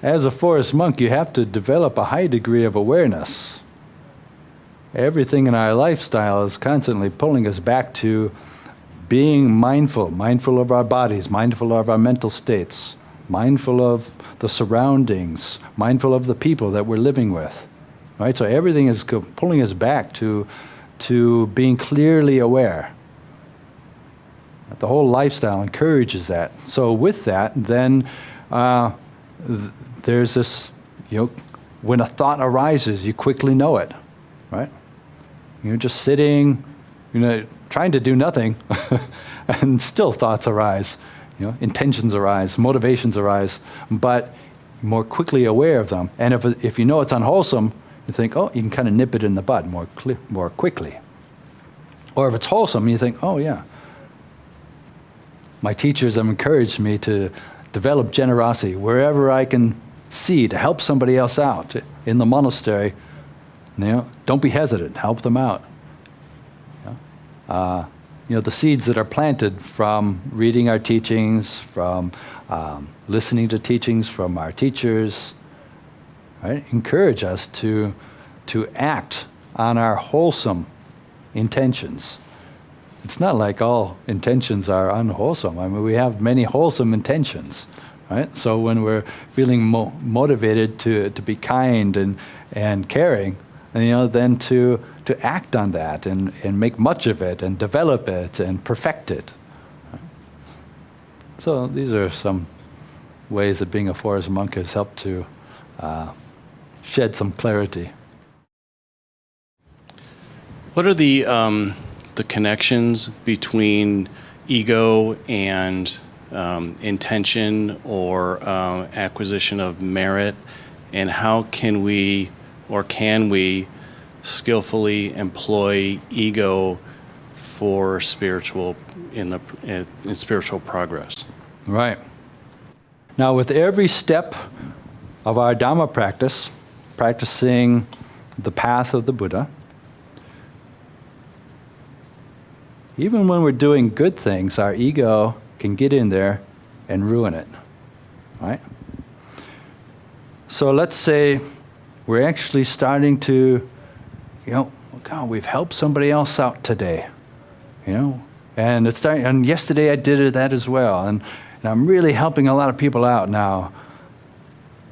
as a forest monk, you have to develop a high degree of awareness. Everything in our lifestyle is constantly pulling us back to being mindful of our bodies, mindful of our mental states, mindful of the surroundings, mindful of the people that we're living with, right? So everything is pulling us back to being clearly aware. The whole lifestyle encourages that. So with that, then there's this, when a thought arises, you quickly know it, right? You're just sitting, trying to do nothing, and still thoughts arise. Intentions arise, motivations arise, but more quickly aware of them. And if you know it's unwholesome, you think, oh, you can kind of nip it in the bud more quickly. Or if it's wholesome, you think, oh yeah, my teachers have encouraged me to develop generosity wherever I can see to help somebody else out. In the monastery, don't be hesitant, help them out. The seeds that are planted from reading our teachings, from listening to teachings from our teachers, right, encourage us to act on our wholesome intentions. It's not like all intentions are unwholesome. I mean, we have many wholesome intentions, right? So when we're feeling motivated to be kind and caring, then to act on that and make much of it and develop it and perfect it. So these are some ways that being a forest monk has helped to shed some clarity. What are the connections between ego and intention or acquisition of merit, and how can we skillfully employ ego for spiritual in spiritual progress? Right. Now, with every step of our Dhamma practice, practicing the path of the Buddha, even when we're doing good things, our ego can get in there and ruin it, right? So let's say we're actually starting to, God, we've helped somebody else out today, and and yesterday I did that as well, and I'm really helping a lot of people out now.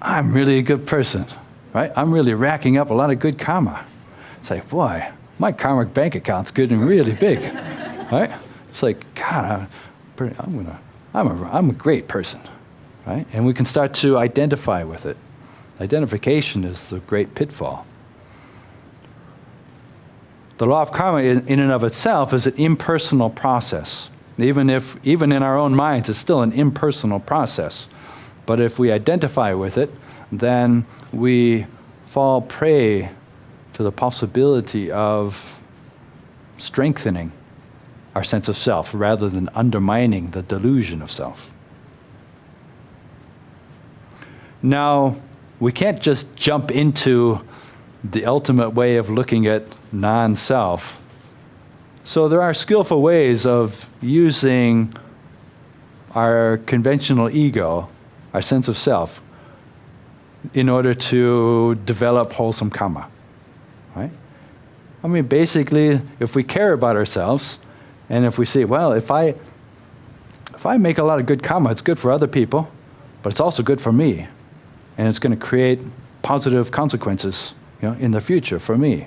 I'm really a good person, right? I'm really racking up a lot of good karma. It's like, boy, my karmic bank account's getting really big. Right? It's like, God, I'm a great person, right? And we can start to identify with it. Identification is the great pitfall. The law of karma in and of itself is an impersonal process. Even in our own minds, it's still an impersonal process. But if we identify with it, then we fall prey to the possibility of strengthening our sense of self rather than undermining the delusion of self. Now, we can't just jump into the ultimate way of looking at non-self. So there are skillful ways of using our conventional ego, our sense of self, in order to develop wholesome karma, right? I mean, basically, if we care about ourselves, and if we say, well, if I make a lot of good karma, it's good for other people, but it's also good for me, and it's going to create positive consequences, in the future for me.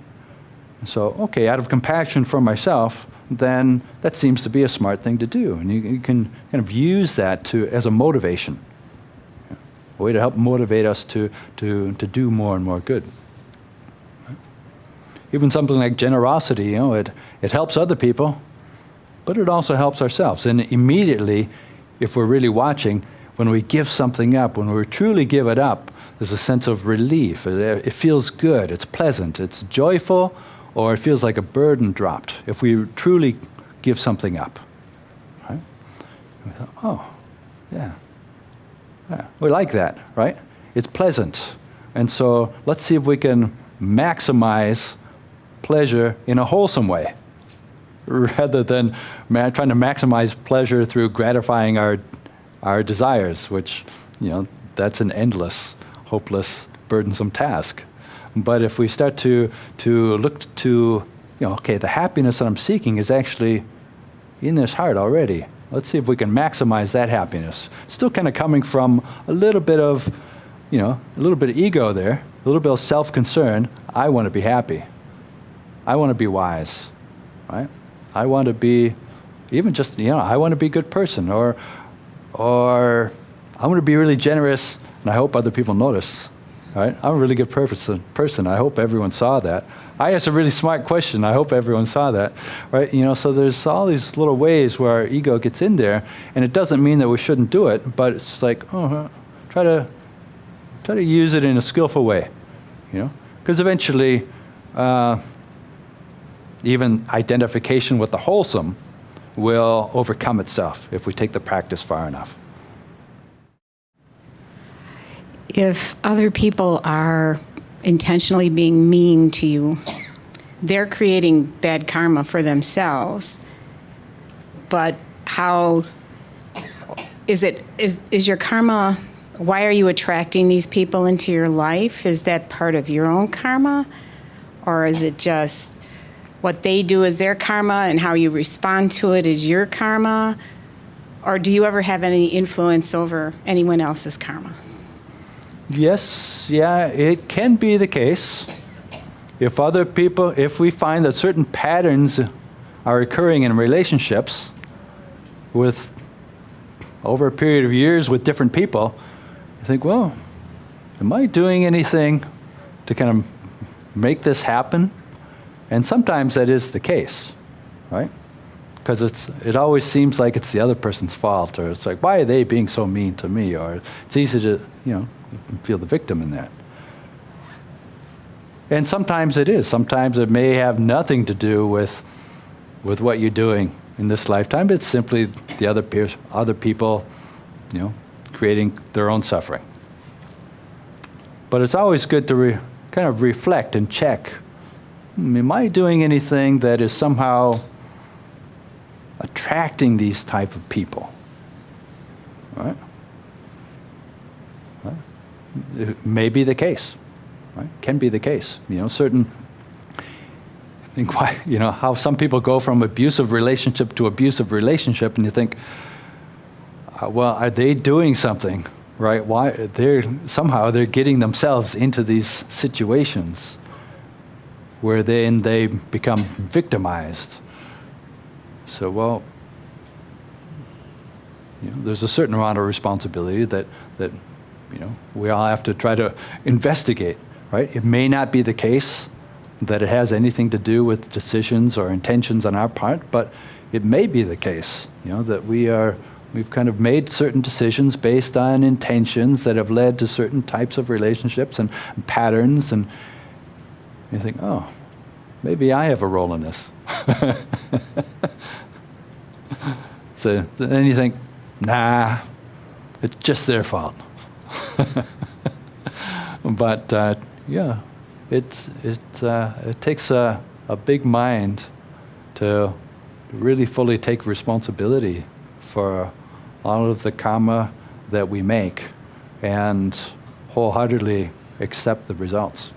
So, okay, out of compassion for myself, then that seems to be a smart thing to do, and you can kind of use that as a motivation, a way to help motivate us to do more and more good. Even something like generosity, it helps other people, but it also helps ourselves. And immediately, if we're really watching, when we give something up, when we truly give it up, there's a sense of relief. It feels good, it's pleasant, it's joyful, or it feels like a burden dropped if we truly give something up. Right? We thought, oh, yeah, we like that, right? It's pleasant. And so let's see if we can maximize pleasure in a wholesome way, rather than trying to maximize pleasure through gratifying our desires, which, that's an endless, hopeless, burdensome task. But if we start to look to, okay, the happiness that I'm seeking is actually in this heart already. Let's see if we can maximize that happiness. Still kind of coming from a little bit of, a little bit of ego there, a little bit of self-concern. I want to be happy. I want to be wise, right? I want to be, even just, I want to be a good person, or I want to be really generous, and I hope other people notice, right? I'm a really good person. I hope everyone saw that. I asked a really smart question. I hope everyone saw that, right? So there's all these little ways where our ego gets in there, and it doesn't mean that we shouldn't do it, but it's just like, try to use it in a skillful way, because eventually, even identification with the wholesome will overcome itself if we take the practice far enough. If other people are intentionally being mean to you, they're creating bad karma for themselves. But how is your karma, why are you attracting these people into your life? Is that part of your own karma? Or is it just what they do is their karma and how you respond to it is your karma? Or do you ever have any influence over anyone else's karma? Yes, yeah, it can be the case. If we find that certain patterns are occurring in relationships over a period of years with different people, I think, well, am I doing anything to kind of make this happen? And sometimes that is the case, right? Because it always seems like it's the other person's fault, or it's like, why are they being so mean to me? Or it's easy to, feel the victim in that. And sometimes it is. Sometimes it may have nothing to do with what you're doing in this lifetime. It's simply the other people, creating their own suffering. But it's always good to kind of reflect and check. Am I doing anything that is somehow attracting these type of people? Right? It may be the case, right? Can be the case. Certain. I think how some people go from abusive relationship to abusive relationship, and you think, well, are they doing something, right? Why they're getting themselves into these situations where they become victimized. So, well, there's a certain amount of responsibility that we all have to try to investigate, right? It may not be the case that it has anything to do with decisions or intentions on our part, but it may be the case, that we've kind of made certain decisions based on intentions that have led to certain types of relationships and patterns, and you think, oh, maybe I have a role in this. So then you think, nah, it's just their fault. But yeah, it takes a big mind to really fully take responsibility for all of the karma that we make and wholeheartedly accept the results.